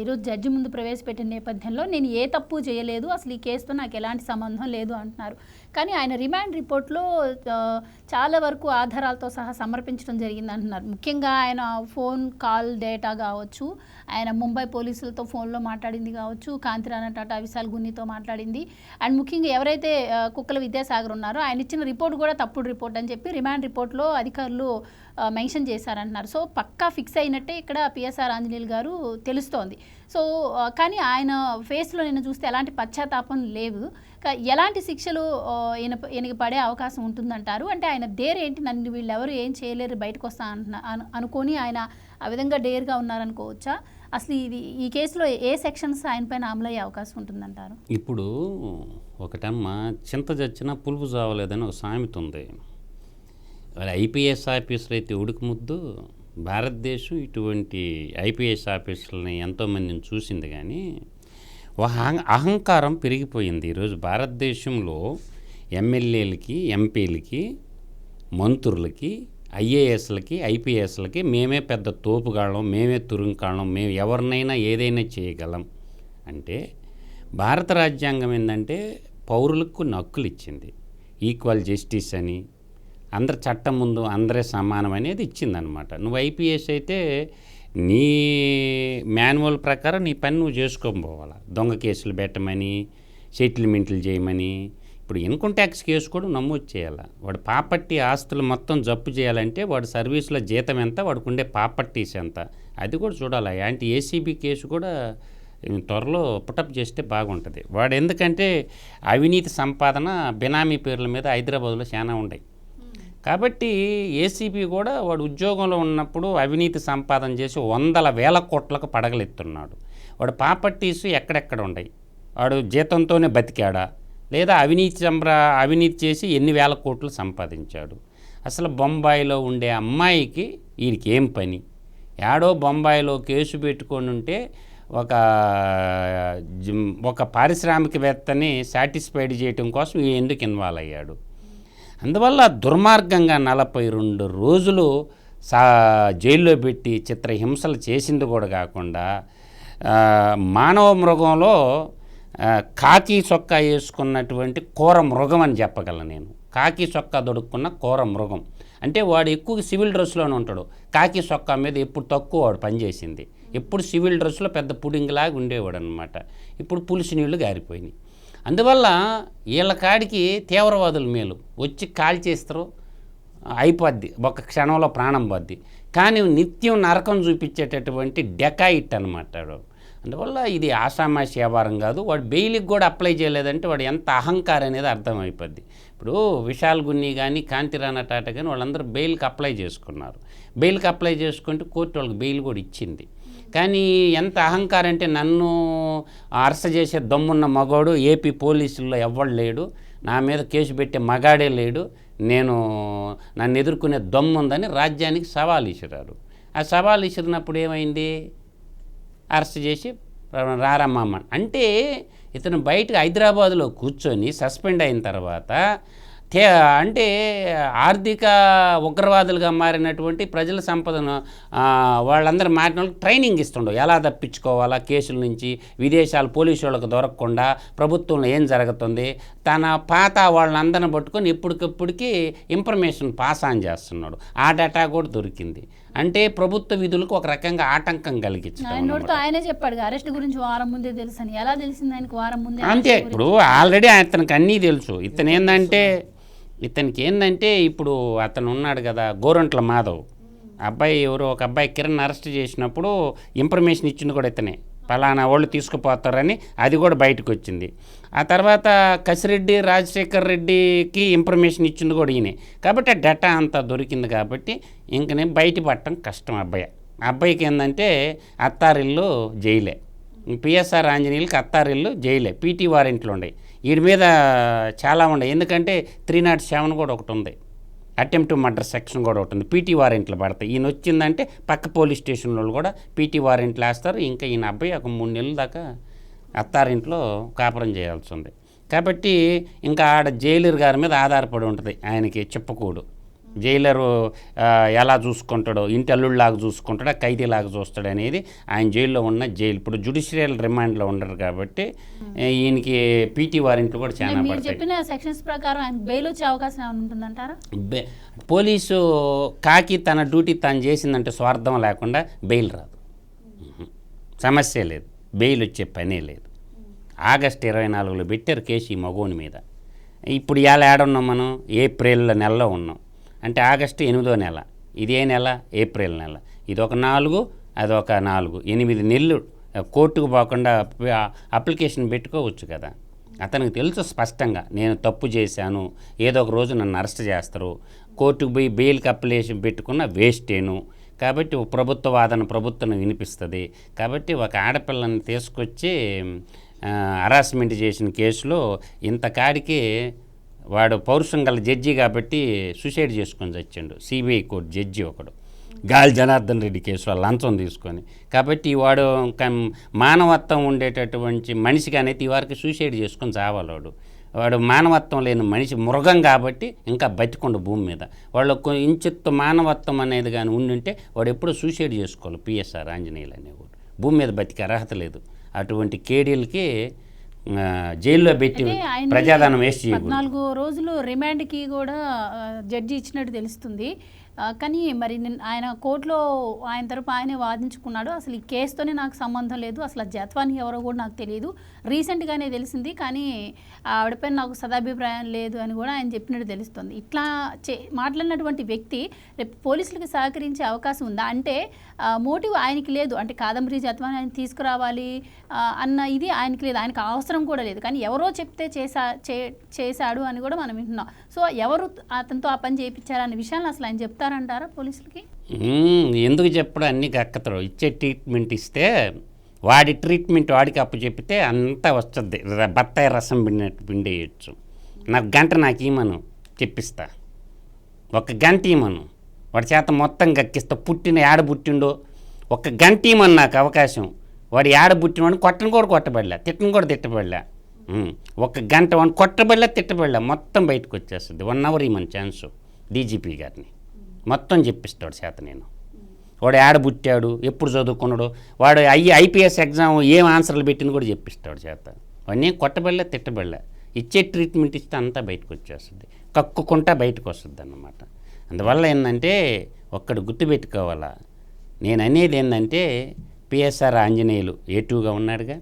ఈరోజు జడ్జి ముందు ప్రవేశపెట్టిన నేపథ్యంలో నేను ఏ తప్పు చేయలేదు, అసలు ఈ కేసుతో నాకు ఎలాంటి సంబంధం లేదు అంటున్నారు. కానీ ఆయన రిమాండ్ రిపోర్ట్లో చాలా వరకు ఆధారాలతో సహా సమర్పించడం జరిగింది అంటున్నారు. ముఖ్యంగా ఆయన ఫోన్ కాల్ డేటా కావచ్చు, ఆయన ముంబై పోలీసులతో ఫోన్లో మాట్లాడింది కావచ్చు, కాంతిరాణ టాటా విశాల్ గున్నితో మాట్లాడింది, అండ్ ముఖ్యంగా ఎవరైతే కుక్కల విద్యాసాగర్ ఉన్నారో ఆయన ఇచ్చిన రిపోర్ట్ కూడా తప్పుడు రిపోర్ట్ అని చెప్పి రిమాండ్ రిపోర్ట్లో అధికారులు మెన్షన్ చేశారంటున్నారు. సో పక్కా ఫిక్స్ అయినట్టే ఇక్కడ పిఎస్ఆర్ ఆంజనేయులు గారు తెలుస్తోంది. సో కానీ ఆయన ఫేస్లో నేను చూస్తే ఎలాంటి పశ్చాత్తాపం లేవు. ఎలాంటి శిక్షలు ఈయనకి పడే అవకాశం ఉంటుందంటారు? అంటే ఆయన డేర్ ఏంటి, నన్ను వీళ్ళెవరు ఏం చేయలేరు బయటకు వస్తా అనుకొని ఆయన ఆ విధంగా డేర్గా ఉన్నారనుకోవచ్చా? అసలు ఈ కేసులో ఏ సెక్షన్స్ ఆయన పైన అమలు అయ్యే అవకాశం ఉంటుందంటారు? ఇప్పుడు ఒకటమ్మ చింత చచ్చినా పులుపు చావలేదని ఒక సామెత ఉంది. ఐపీఎస్ ఆఫీసర్ అయితే ఉడుకు ముద్దు, భారతదేశం ఇటువంటి ఐపీఎస్ ఆఫీసర్లని ఎంతోమందిని చూసింది, కానీ అహంకారం పెరిగిపోయింది. ఈరోజు భారతదేశంలో ఎమ్మెల్యేలకి, ఎంపీలకి, మంత్రులకి, ఐఏఎస్లకి, ఐపీఎస్లకి మేమే పెద్ద తోపుగాళ్ళం, మేమే తురుంకాళ్ళం, మేము ఎవరినైనా ఏదైనా చేయగలం అంటే భారత రాజ్యాంగం ఏంటంటే పౌరులకు కొన్ని హక్కులు ఇచ్చింది. ఈక్వల్ జస్టిస్ అని, అందరు చట్టం ముందు అందరే సమానం అనేది ఇచ్చిందనమాట. నువ్వు ఐపీఎస్ అయితే నీ మాన్యువల్ ప్రకారం నీ పని నువ్వు చేసుకోపోవాలా. దొంగ కేసులు పెట్టమని, సెటిల్మెంట్లు చేయమని, ఇప్పుడు ఇన్కమ్ ట్యాక్స్ కేసు కూడా నమోదు చేయాలి. వాడు ప్రాపర్టీ ఆస్తులు మొత్తం జప్పు చేయాలంటే వాడు సర్వీసులో జీతం ఎంత, వాడికి ఉండే ప్రాపర్టీస్ ఎంత, అది కూడా చూడాలి. యాంటీ ఏసీబీ కేసు కూడా త్వరలో పుటప్ చేస్తే బాగుంటుంది. వాడు ఎందుకంటే అవినీతి సంపాదన బినామీ పేర్ల మీద హైదరాబాద్లో చాలా ఉన్నాయి. కాబట్టి ఏసీబీ కూడా వాడు ఉద్యోగంలో ఉన్నప్పుడు అవినీతి సంపాదన చేసి 100,000 కోట్లకు పడగలెత్తున్నాడు. వాడు ప్రాపర్టీస్ ఎక్కడెక్కడ ఉన్నాయి, వాడు జీతంతోనే బతికాడా, లేదా అవినీతి చేసి ఎన్ని వేల కోట్లు సంపాదించాడు. అసలు బొంబాయిలో ఉండే అమ్మాయికి వీరికి ఏం పని? యాడో బొంబాయిలో కేసు పెట్టుకొని ఉంటే ఒక పారిశ్రామికవేత్తని సాటిస్ఫైడ్ చేయటం కోసం ఎందుకు ఇన్వాల్వ్ అయ్యాడు? అందువల్ల దుర్మార్గంగా 42 రోజులు జైల్లో పెట్టి చిత్రహింసలు చేసింది కూడా కాకుండా మానవ మృగంలో కాకి చొక్కా వేసుకున్నటువంటి కోర మృగం అని చెప్పగలను నేను. కాకి చొక్కా దొడుక్కున్న కోర మృగం అంటే వాడు ఎక్కువ సివిల్ డ్రెస్లోనే ఉంటాడు. కాకి చొక్కా మీద ఎప్పుడు తక్కువ వాడు పనిచేసింది, ఎప్పుడు సివిల్ డ్రెస్లో పెద్ద పుడింగిలాగా ఉండేవాడు అనమాట. ఇప్పుడు పులుసు నీళ్లు గారిపోయినాయి. అందువల్ల వీళ్ళ కాడికి తీవ్రవాదులు మేలు, వచ్చి కాల్ చేస్తారు, అయిపోద్ది, ఒక క్షణంలో ప్రాణం పోద్ది. కానీ నిత్యం నరకం చూపించేటటువంటి డెకాయిట్ అనమాట. అందువల్ల ఇది ఆషామాషి వ్యవహారం కాదు. వాడు బెయిల్కి కూడా అప్లై చేయలేదంటే వాడు ఎంత అహంకారం అనేది అర్థమైపోద్ది. ఇప్పుడు విశాల్ గున్ని కానీ, కాంతిరాణ టాటా కానీ వాళ్ళందరూ బెయిల్కి అప్లై చేసుకున్నారు. బెయిల్కి అప్లై చేసుకుంటే కోర్టు వాళ్ళకి బెయిల్ కూడా ఇచ్చింది. కానీ ఎంత అహంకారం అంటే, నన్ను అరెస్ట్ చేసే దమ్మున్న మగోడు ఏపీ పోలీసుల్లో ఎవ్వడు లేడు, నా మీద కేసు పెట్టే మగాడే లేడు, నన్ను ఎదుర్కొనే దమ్ము ఉందని రాజ్యానికి సవాల్ ఇసిరారు. ఆ సవాల్ ఇసిరినప్పుడు ఏమైంది? అరెస్ట్ చేసి రారమ్మమ్మ అంటే ఇతను బయటకు హైదరాబాద్లో కూర్చొని సస్పెండ్ అయిన తర్వాత అంటే ఆర్థిక ఉగ్రవాదులుగా మారినటువంటి ప్రజల సంపదను వాళ్ళందరూ మారిన వాళ్ళకి ట్రైనింగ్ ఇస్తుండవు, ఎలా తప్పించుకోవాలా కేసుల నుంచి, విదేశాలు పోలీసు వాళ్ళకు దొరకకుండా ప్రభుత్వంలో ఏం జరుగుతుంది, తన పాత వాళ్ళందరిని పట్టుకొని ఎప్పటికప్పటికి ఇన్ఫర్మేషన్ పాస్ ఆన్ చేస్తున్నాడు. ఆ డేటా కూడా దొరికింది. అంటే ప్రభుత్వ విధులకు ఒక రకంగా ఆటంకం కలిగించడం. ఆయనే చెప్పాడు అరెస్ట్ గురించి వారం ముందే తెలుసు అని. ఎలా తెలిసింది ఆయనకు వారం ముందే? అంతే, ఇప్పుడు ఆల్రెడీ అతనికి అన్నీ తెలుసు. ఇతనికి ఏంటంటే ఇప్పుడు అతను ఉన్నాడు కదా గోరంట్ల మాధవ్ అబ్బాయి, ఎవరో ఒక అబ్బాయి కిరణ్ అరెస్ట్ చేసినప్పుడు ఇన్ఫర్మేషన్ ఇచ్చింది కూడా ఇతనే, పలానా వాళ్ళు తీసుకుపోతారని. అది కూడా బయటకు వచ్చింది. ఆ తర్వాత కసిరెడ్డి రాజశేఖర్ రెడ్డికి ఇన్ఫర్మేషన్ ఇచ్చింది కూడా ఈయనే. కాబట్టి ఆ డేటా అంతా దొరికింది. కాబట్టి ఇంకనే బయటపడటం కష్టం. అబ్బాయికి ఏంటంటే అత్తారిల్లు జైలే, పిఎస్ఆర్ ఆంజనేయులకి అత్తారిల్లు జైలే, పీటీ వారెంట్లు ఉన్నాయి. వీడి మీద చాలా ఉన్నాయి. ఎందుకంటే 307 కూడా ఒకటి ఉంది, అటెంప్ట్ మర్డర్ సెక్షన్ కూడా ఒకటి ఉంది. పీటీ వారెంట్లు పడతాయి. ఈయన వచ్చిందంటే పక్క పోలీస్ స్టేషన్ వాళ్ళు కూడా పీటీ వారెంట్లు వేస్తారు. ఇంకా ఈయన అబ్బాయి ఒక 3 నెలల దాకా అత్తారింట్లో కాపురం చేయాల్సి ఉంది. కాబట్టి ఇంకా ఆడ జైలర్ గారి మీద ఆధారపడి ఉంటుంది ఆయనకి చెప్పకూడు. జైలరు ఎలా చూసుకుంటాడో, ఇంటి అల్లుళ్ళలాగా చూసుకుంటాడా, ఖైదీలాగా చూస్తాడు అనేది ఆయన జైల్లో ఉన్న జైలు. ఇప్పుడు జ్యుడిషియల్ రిమాండ్లో ఉండరు కాబట్టి ఈయనకి పీటీ వారెంట్లు కూడా చాలా పడతాయి. చెప్పిన సెక్షన్స్ ప్రకారం ఆయన బెయిల్ వచ్చే అవకాశం ఉంటుందంటారా? పోలీసు కాకి తన డ్యూటీ తాను చేసిందంటే స్వార్థం లేకుండా బెయిల్ రాదు, సమస్య లేదు, బెయిల్ వచ్చే పనే లేదు. ఆగస్టు 24లో పెట్టారు కేసు ఈ మగోని మీద. ఇప్పుడు ఇవాళ ఏడున్నాం మనం, ఏప్రిల్ నెలలో ఉన్నాం. అంటే ఆగస్టు 8వ నెల, ఇదే నెల ఏప్రిల్ నెల, ఇదొక 4, అదొక 4, 8 నెలలు కోర్టుకు పోకుండా అప్లికేషన్ పెట్టుకోవచ్చు కదా. అతనికి తెలుసు స్పష్టంగా నేను తప్పు చేశాను, ఏదో ఒక రోజు నన్ను అరెస్ట్ చేస్తారు, కోర్టుకు పోయి బెయిల్కి అప్లికేషన్ పెట్టుకున్న వేస్టేను. కాబట్టి ప్రభుత్వ వాదన ప్రభుత్వం వినిపిస్తుంది. కాబట్టి ఒక ఆడపిల్లని తీసుకొచ్చి హరాస్మెంట్ చేసిన కేసులో ఇంతకాడికి వాడు పౌరుషం గల జడ్జి కాబట్టి సూసైడ్ చేసుకొని చచ్చిండు. సిబిఐ కోర్టు జడ్జి ఒకడు, గాలి జనార్దన్ రెడ్డి కేసులో లంచం తీసుకొని. కాబట్టి వాడు మానవత్వం ఉండేటటువంటి మనిషికి అనేది ఈ వారికి సూసైడ్ చేసుకొని చావాడు. వాడు మానవత్వం లేని మనిషి, మృగం కాబట్టి ఇంకా బతికొండు భూమి మీద. వాళ్ళకు ఇంచెత్తు మానవత్వం అనేది కానీ ఉండుంటే వాడు ఎప్పుడూ సూసైడ్ చేసుకోవాలి. పిఎస్ఆర్ ఆంజనేయులు అనేవాడు భూమి మీద బతికే అర్హత లేదు. అటువంటి కేడీలకి జైల్లో పెట్టి ప్రజాధనం వేస్ట్ చేయకూడదు. 14 రోజులు రిమాండ్కి కూడా జడ్జి ఇచ్చినట్టు తెలుస్తుంది. కానీ మరి ఆయన కోర్టులో ఆయన తరపు ఆయనే వాదించుకున్నాడు. అసలు ఈ కేసుతోనే నాకు సంబంధం లేదు, అసలు జత్వాని ఎవరో కూడా నాకు తెలియదు, రీసెంట్గానే తెలిసింది, కానీ ఆవిడపైన నాకు సదాభిప్రాయం లేదు అని కూడా ఆయన చెప్పినట్టు తెలుస్తుంది. ఇట్లా మాట్లాడినటువంటి వ్యక్తి రేపు పోలీసులకు సహకరించే అవకాశం ఉందా? అంటే మోటివ్ ఆయనకి లేదు, అంటే కాదంబరి జత్వాని ఆయన తీసుకురావాలి అన్న ఇది ఆయనకి లేదు, ఆయనకు అవసరం కూడా లేదు. కానీ ఎవరో చెప్తే చేశాడు అని కూడా మనం వింటున్నాం. సో ఎవరు అతనితో ఆ పని చేయించారనే విషయాన్ని అసలు ఆయన చెప్తారంటారా పోలీసులకి? ఎందుకు చెప్పడం, అన్ని కక్కతరు. ఇచ్చే ట్రీట్మెంట్ ఇస్తే వాడి ట్రీట్మెంట్ వాడికి అప్పు చెప్పితే అంతా వస్తుంది. బత్తాయి రసం పిండేయచ్చు. నాకు గంట నాకు ఇమ్మను చెప్పిస్తా, 1 గంట ఇమ్మను, వాడి చేత మొత్తం గక్కిస్తా. ఏడ పుట్టిండో 1 గంట ఇమ్మను నాకు అవకాశం. వాడు ఏడ పుట్టినవాడిని కొట్టను కూడా కొట్టబడలే, తిట్టను కూడా తిట్టబడలే. 1 గంట వాడిని కొట్టబడలే, తిట్టబడలే, మొత్తం బయటకు వచ్చేస్తుంది. 1 అవర్ ఇమ్మని ఛాన్సు డీజీపీ గారిని, మొత్తం చెప్పిస్తాడు చేత. నేను వాడు ఏడ పుట్టాడు, ఎప్పుడు చదువుకున్నాడు, వాడు ఐపీఎస్ ఎగ్జామ్ ఏం ఆన్సర్లు పెట్టింది కూడా చెప్పిస్తాడు చేత. వాడిని కొట్టబడలే, తిట్టబడలే, ఇచ్చే ట్రీట్మెంట్ ఇస్తే అంతా బయటకు వచ్చేస్తుంది, కక్కుకుంటా బయటకు వస్తుంది అన్నమాట. అందువల్ల ఏంటంటే ఒక్కడు గుర్తుపెట్టుకోవాలా, నేను అనేది ఏంటంటే పిఎస్ఆర్ ఆంజనేయులు A2గా ఉన్నాడుగా,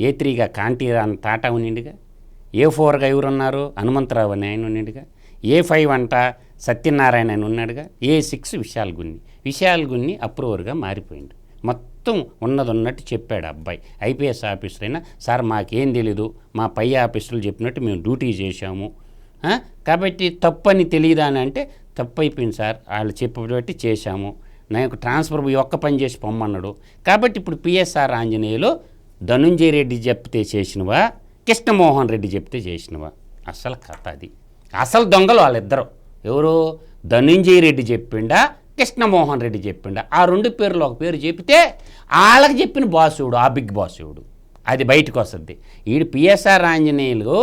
A3గా కాంటీరాన్ టాటా ఉన్నిండిగా, A4గా ఎవరున్నారు హనుమంతరావు అని ఆయన ఉన్నిండిగా, A5 అంట సత్యనారాయణ అని ఉన్నాడుగా, A6 విశాల్ గున్ని అప్రూవర్గా మారిపోయింది. మొత్తం ఉన్నట్టు చెప్పాడు అబ్బాయి. ఐపీఎస్ ఆఫీసర్ అయినా సార్ మాకేం తెలీదు, మా పై ఆఫీసర్లు చెప్పినట్టు మేము డ్యూటీ చేశాము, కాబట్టి తప్పని తెలియదా అని అంటే తప్పు అయిపోయింది సార్, వాళ్ళు చెప్పబట్టి చేశాము, నాకు ట్రాన్స్ఫర్ ఒక్క పని చేసి పొమ్మన్నాడు. కాబట్టి ఇప్పుడు పిఎస్ఆర్ ఆంజనేయులు ధనుంజయ రెడ్డి చెప్తే చేసినవా, కృష్ణమోహన్ రెడ్డి చెప్తే చేసినవా? అసలు కథ అది. అసలు దొంగలు వాళ్ళిద్దరు. ఎవరు? ధనుంజయ రెడ్డి చెప్పిండా, కృష్ణమోహన్ రెడ్డి చెప్పిండా. ఆ 2 పేర్లు ఒక పేరు చెప్తే వాళ్ళకి చెప్పిన బాసుడు, ఆ బిగ్ బాసుడు, అది బయటకు వస్తుంది. వీడు పిఎస్ఆర్ ఆంజనేయులు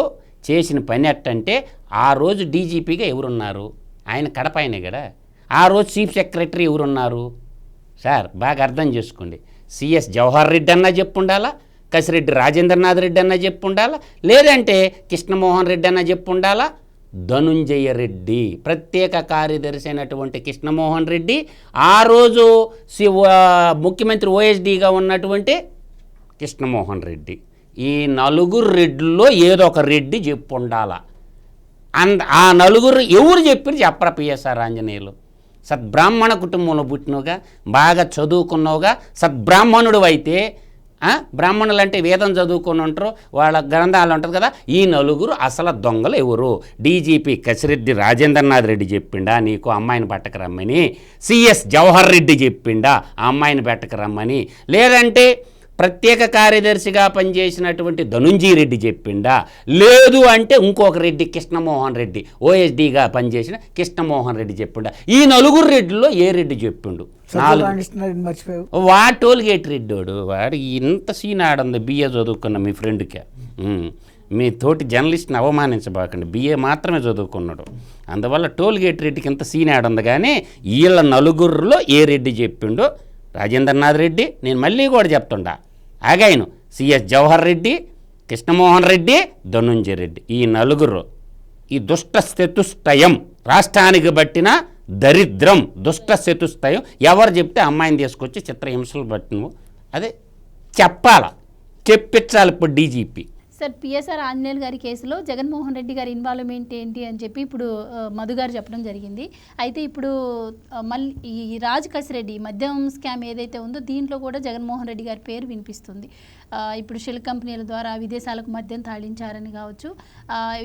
చేసిన పని ఎట్టంటే ఆ రోజు డీజీపీగా ఎవరున్నారు? ఆయన కడప ఆయనే కదా. ఆ రోజు చీఫ్ సెక్రటరీ ఎవరున్నారు? సార్ బాగా అర్థం చేసుకోండి. సిఎస్ జవహర్ రెడ్డి అన్నా చెప్పుండాలా, కసిరెడ్డి రాజేంద్రనాథ్ రెడ్డి అన్నా చెప్పుండాలా, లేదంటే కృష్ణమోహన్ రెడ్డి అన్నా చెప్పుండాలా, ధనుంజయ రెడ్డి ప్రత్యేక కార్యదర్శి అయినటువంటి కృష్ణమోహన్ రెడ్డి, ఆ రోజు ముఖ్యమంత్రి ఓఎస్డీగా ఉన్నటువంటి కృష్ణమోహన్ రెడ్డి, ఈ నలుగురు రెడ్డిలో ఏదో ఒక రెడ్డి చెప్పుండాలా. ఆ నలుగురు ఎవరు చెప్పారు చెప్పరా పిఎస్ఆర్ ఆంజనేయులు? సద్బ్రాహ్మణ కుటుంబంలో పుట్టినవుగా, బాగా చదువుకున్నావుగా, సద్బ్రాహ్మణుడు అయితే బ్రాహ్మణులు అంటే వేదం చదువుకొని ఉంటారు, వాళ్ళ గ్రంథాలు ఉంటుంది కదా. ఈ నలుగురు అసలు దొంగలు ఎవరు? డీజీపీ కసిరెడ్డి రాజేంద్రనాథ్ రెడ్డి చెప్పిండా నీకు అమ్మాయిని పట్టకరమ్మని? సిఎస్ జవహర్ రెడ్డి చెప్పిండా ఆ అమ్మాయిని పట్టకరమ్మని? లేదంటే ప్రత్యేక కార్యదర్శిగా పనిచేసినటువంటి ధనుంజయ రెడ్డి చెప్పిండా? లేదు అంటే ఇంకొక రెడ్డి కృష్ణమోహన్ రెడ్డి, ఓఎస్డీగా పనిచేసిన కృష్ణమోహన్ రెడ్డి చెప్పిండా? ఈ నలుగురు రెడ్డిలో ఏ రెడ్డి చెప్పిండు? టోల్ గేట్ రెడ్డోడు వాడు ఇంత సీన్ ఆడుంది. బిఏ చదువుకున్న మీ ఫ్రెండ్కే, మీ తోటి జర్నలిస్ట్ని అవమానించబాకండి. బిఏ మాత్రమే చదువుకున్నాడు, అందువల్ల టోల్ గేట్ రెడ్డికి ఇంత సీన్ ఆడుంది. కానీ వీళ్ళ నలుగురిలో ఏ రెడ్డి చెప్పిండో రాజేంద్రనాథ్ రెడ్డి, నేను మళ్ళీ కూడా చెప్తుండా ఆగాయను, సిఎస్ జవహర్ రెడ్డి, కృష్ణమోహన్ రెడ్డి, ధనుంజయ రెడ్డి, ఈ నలుగురు ఈ దుష్ట చతుష్టయం రాష్ట్రానికి బట్టిన దరిద్రం, దుష్ట చతుష్టయం. ఎవరు చెప్తే అమ్మాయిని తీసుకొచ్చి చిత్రహింసలు పట్టినవు అదే చెప్పించాలి ఇప్పుడు డీజీపీ. సార్, పిఎస్ఆర్ ఆంజనేయులు గారి కేసులో జగన్మోహన్ రెడ్డి గారి ఇన్వాల్వ్మెంట్ ఏంటి అని చెప్పి ఇప్పుడు మధు గారు చెప్పడం జరిగింది. అయితే ఇప్పుడు మళ్ళీ ఈ రాజ్ కసిరెడ్డి మద్యం స్కామ్ ఏదైతే ఉందో దీంట్లో కూడా జగన్మోహన్ రెడ్డి గారి పేరు వినిపిస్తుంది. ఇప్పుడు షెల్ కంపెనీల ద్వారా విదేశాలకు మద్యం తాళించారని కావచ్చు,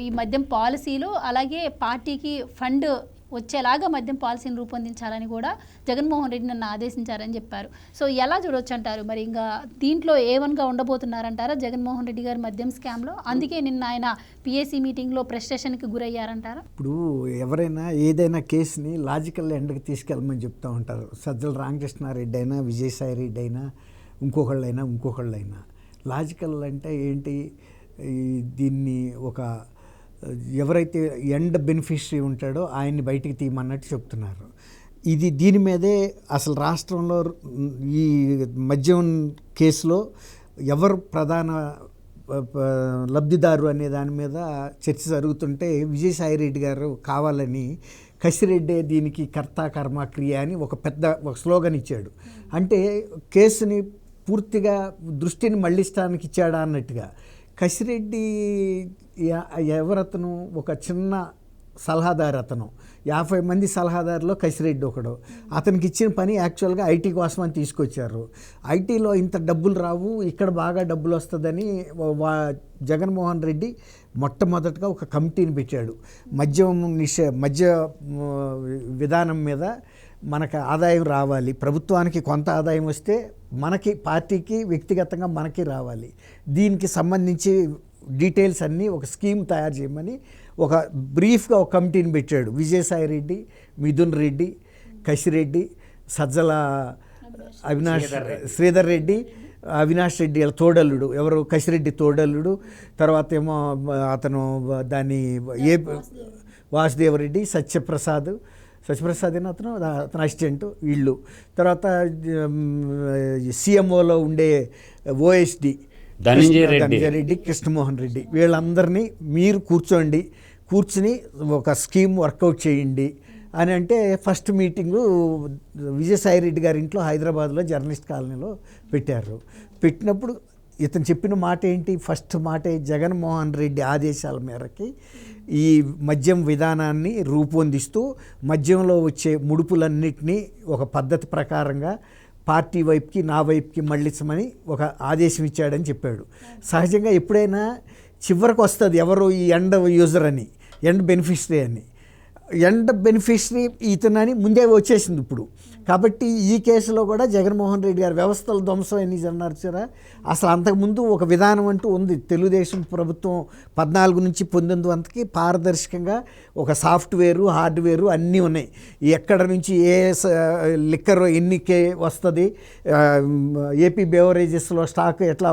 ఈ మద్యం పాలసీలో అలాగే పార్టీకి ఫండ్ వచ్చేలాగా మద్యం పాలసీని రూపొందించాలని కూడా జగన్మోహన్ రెడ్డి నన్ను ఆదేశించారని చెప్పారు. సో ఎలా చూడొచ్చు అంటారు? మరి ఇంకా దీంట్లో ఏవన్గా ఉండబోతున్నారంటారా జగన్మోహన్ రెడ్డి గారు మద్యం స్కామ్లో? అందుకే నిన్న ఆయన పిఏసీ మీటింగ్లో ప్రెస్టేషన్కి గురయ్యారంటారా? ఇప్పుడు ఎవరైనా ఏదైనా కేసుని లాజికల్ ఎండ్కి తీసుకెళ్ళమని చెప్తూ ఉంటారు. సజ్జల రామకృష్ణారెడ్డి అయినా, విజయసాయి రెడ్డి అయినా, ఇంకొకళ్ళైనా లాజికల్ అంటే ఏంటి? దీన్ని ఒక ఎవరైతే ఎండ్ బెనిఫిషరీ ఉంటాడో ఆయన్ని బయటికి తీయమన్నట్టు చెప్తున్నారు. దీని మీదే అసలు రాష్ట్రంలో ఈ మద్యం కేసులో ఎవరు ప్రధాన లబ్ధిదారు అనే దాని మీద చర్చ జరుగుతుంటే విజయసాయి రెడ్డి గారు కావాలని కసిరెడ్డే దీనికి కర్త కర్మ క్రియ అని ఒక స్లోగన్ ఇచ్చాడు. అంటే కేసుని పూర్తిగా దృష్టిని మళ్లిస్తానికి ఇచ్చాడా అన్నట్టుగా. కసిరెడ్డి ఎవరతను? ఒక చిన్న సలహాదారు. అతను 50 మంది సలహాదారులో కసిరెడ్డి ఒకడు. అతనికి ఇచ్చిన పని యాక్చువల్గా ఐటీ కోసం అని తీసుకొచ్చారు. ఐటీలో ఇంత డబ్బులు రావు, ఇక్కడ బాగా డబ్బులు వస్తుందని జగన్మోహన్ రెడ్డి మొట్టమొదటిగా ఒక కమిటీని పెట్టాడు. మద్య విధానం మీద మనకు ఆదాయం రావాలి, ప్రభుత్వానికి కొంత ఆదాయం వస్తే మనకి పార్టీకి వ్యక్తిగతంగా మనకి రావాలి, దీనికి సంబంధించి డీటెయిల్స్ అన్నీ ఒక స్కీమ్ తయారు చేయమని ఒక బ్రీఫ్గా ఒక కమిటీని పెట్టాడు. విజయసాయి రెడ్డి, మిథున్ రెడ్డి, కసిరెడ్డి, సజ్జల శ్రీధర్ రెడ్డి, అవినాష్ రెడ్డి తోడల్లుడు, ఎవరు కసిరెడ్డి తోడల్లుడు, తర్వాత ఏమో అతను దాన్ని వాసుదేవరెడ్డి, సత్యప్రసాద్ అయిన అతను అసిస్టెంట్, వీళ్ళు. తర్వాత సీఎంఓలో ఉండే ఓఎస్డి ధనుంజయ రెడ్డి, కృష్ణమోహన్ రెడ్డి, వీళ్ళందరినీ మీరు కూర్చుని ఒక స్కీమ్ వర్కౌట్ చేయండి అని అంటే ఫస్ట్ మీటింగు విజయసాయి రెడ్డి గారి ఇంట్లో హైదరాబాద్లో జర్నలిస్ట్ కాలనీలో పెట్టారు. పెట్టినప్పుడు ఇతను చెప్పిన మాట ఏంటి? ఫస్ట్ మాటే జగన్మోహన్ రెడ్డి ఆదేశాల మేరకి ఈ మద్యం విధానాన్ని రూపొందిస్తూ మద్యంలో వచ్చే ముడుపులన్నిటినీ ఒక పద్ధతి ప్రకారంగా పార్టీ వైపుకి నా వైపుకి మళ్ళించమని ఒక ఆదేశం ఇచ్చాడని చెప్పాడు. సహజంగా ఎప్పుడైనా చివరికి వస్తుంది ఎవరు ఈ ఎండ్ యూజర్ అని, ఎండ్ బెనిఫిషరీ అని. ఎండ్ బెనిఫిషరీ ఇతనని ముందే వచ్చేసింది ఇప్పుడు. కాబట్టి ఈ కేసులో కూడా జగన్మోహన్ రెడ్డి గారు వ్యవస్థల ధ్వంసం అని అన్నారు సార్. అసలు అంతకుముందు ఒక విధానం అంటూ ఉంది. తెలుగుదేశం ప్రభుత్వం 14 నుంచి 19 వరకు పారదర్శకంగా ఒక సాఫ్ట్వేరు హార్డ్వేరు అన్నీ ఉన్నాయి. ఎక్కడ నుంచి ఏ లిక్కర్ ఎన్నికే వస్తుంది, ఏపీ బెవరేజెస్లో స్టాక్ ఎట్లా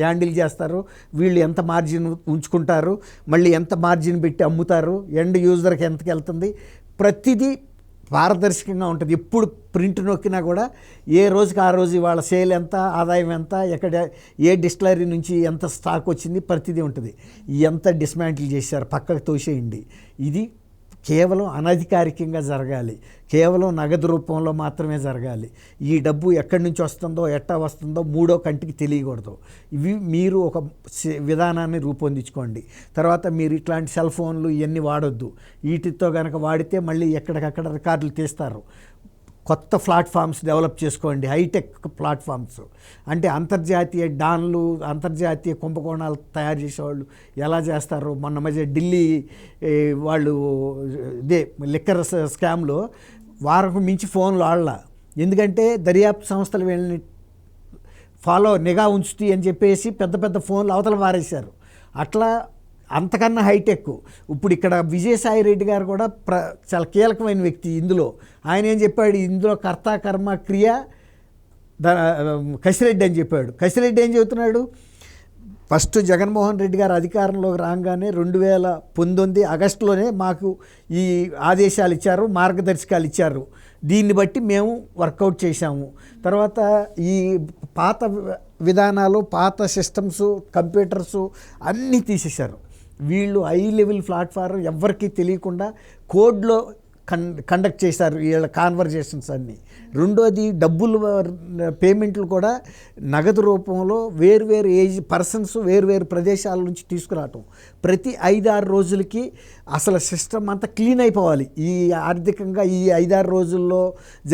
హ్యాండిల్ చేస్తారు, వీళ్ళు ఎంత మార్జిన్ ఉంచుకుంటారు, మళ్ళీ ఎంత మార్జిన్ పెట్టి అమ్ముతారు, ఎండ్ యూజర్కి ఎంతకి వెళ్తుంది, ప్రతిదీ పారదర్శకంగా ఉంటుంది. ఎప్పుడు ప్రింట్ నొక్కినా కూడా ఏ రోజుకి ఆ రోజు వాళ్ళ సేల్ ఎంత, ఆదాయం ఎంత, ఎక్కడ ఏ డిస్టిలరీ నుంచి ఎంత స్టాక్ వచ్చింది, ప్రతిదీ ఉంటుంది. ఎంత డిస్మాంటిల్ చేశారు, పక్కకు తోసేయండి. ఇది కేవలం అనధికారికంగా జరగాలి, కేవలం నగదు రూపంలో మాత్రమే జరగాలి. ఈ డబ్బు ఎక్కడి నుంచి వస్తుందో ఎట్టా వస్తుందో మూడో కంటికి తెలియకూడదు. ఇవి మీరు ఒక విధానాన్ని రూపొందించుకోండి. తర్వాత మీరు ఇట్లాంటి సెల్ ఫోన్లు ఇవన్నీ వాడొద్దు. వీటితో కనుక వాడితే మళ్ళీ ఎక్కడికక్కడ రికార్డులు తీస్తారు. కొత్త ప్లాట్ఫామ్స్ డెవలప్ చేసుకోండి, హైటెక్ ప్లాట్ఫామ్స్. అంటే అంతర్జాతీయ డాన్లు, అంతర్జాతీయ కుంభకోణాలు తయారు చేసేవాళ్ళు ఎలా చేస్తారు. మొన్న మధ్య ఢిల్లీ వాళ్ళు ఇదే లిక్కర్ స్కామ్లో వారం మించి ఫోన్లు ఆడలా. ఎందుకంటే దర్యాప్తు సంస్థలు వీళ్ళని నిఘా ఉంచుతాయి అని చెప్పేసి పెద్ద పెద్ద ఫోన్లు అవతల వారేశారు. అట్లా అంతకన్నా హైటెక్. ఇప్పుడు ఇక్కడ విజయసాయి రెడ్డి గారు కూడా చాలా కీలకమైన వ్యక్తి ఇందులో. ఆయన ఏం చెప్పాడు, ఇందులో కర్త కర్మ క్రియ కసిరెడ్డి అని చెప్పాడు. కసిరెడ్డి ఏం చెబుతున్నాడు, ఫస్ట్ జగన్మోహన్ రెడ్డి గారు అధికారంలోకి రాగానే 2019 ఆగస్టులోనే మాకు ఈ ఆదేశాలు ఇచ్చారు, మార్గదర్శకాలు ఇచ్చారు. దీన్ని బట్టి మేము వర్కౌట్ చేశాము. తర్వాత ఈ పాత విధానాలు, పాత సిస్టమ్స్, కంప్యూటర్సు అన్నీ తీసేశారు. వీళ్ళు హై లెవెల్ ప్లాట్ఫారం ఎవరికీ తెలియకుండా కోడ్లో కండక్ట్ చేశారు వీళ్ళ కాన్వర్జేషన్స్ అన్నీ. రెండోది డబ్బులు పేమెంట్లు కూడా నగదు రూపంలో వేరువేరు పర్సన్స్ వేరువేరు ప్రదేశాల నుంచి తీసుకురావటం. ప్రతి 5-6 రోజులకి అసలు సిస్టమ్ అంతా క్లీన్ అయిపోవాలి. ఈ ఆర్థికంగా ఈ 5-6 రోజుల్లో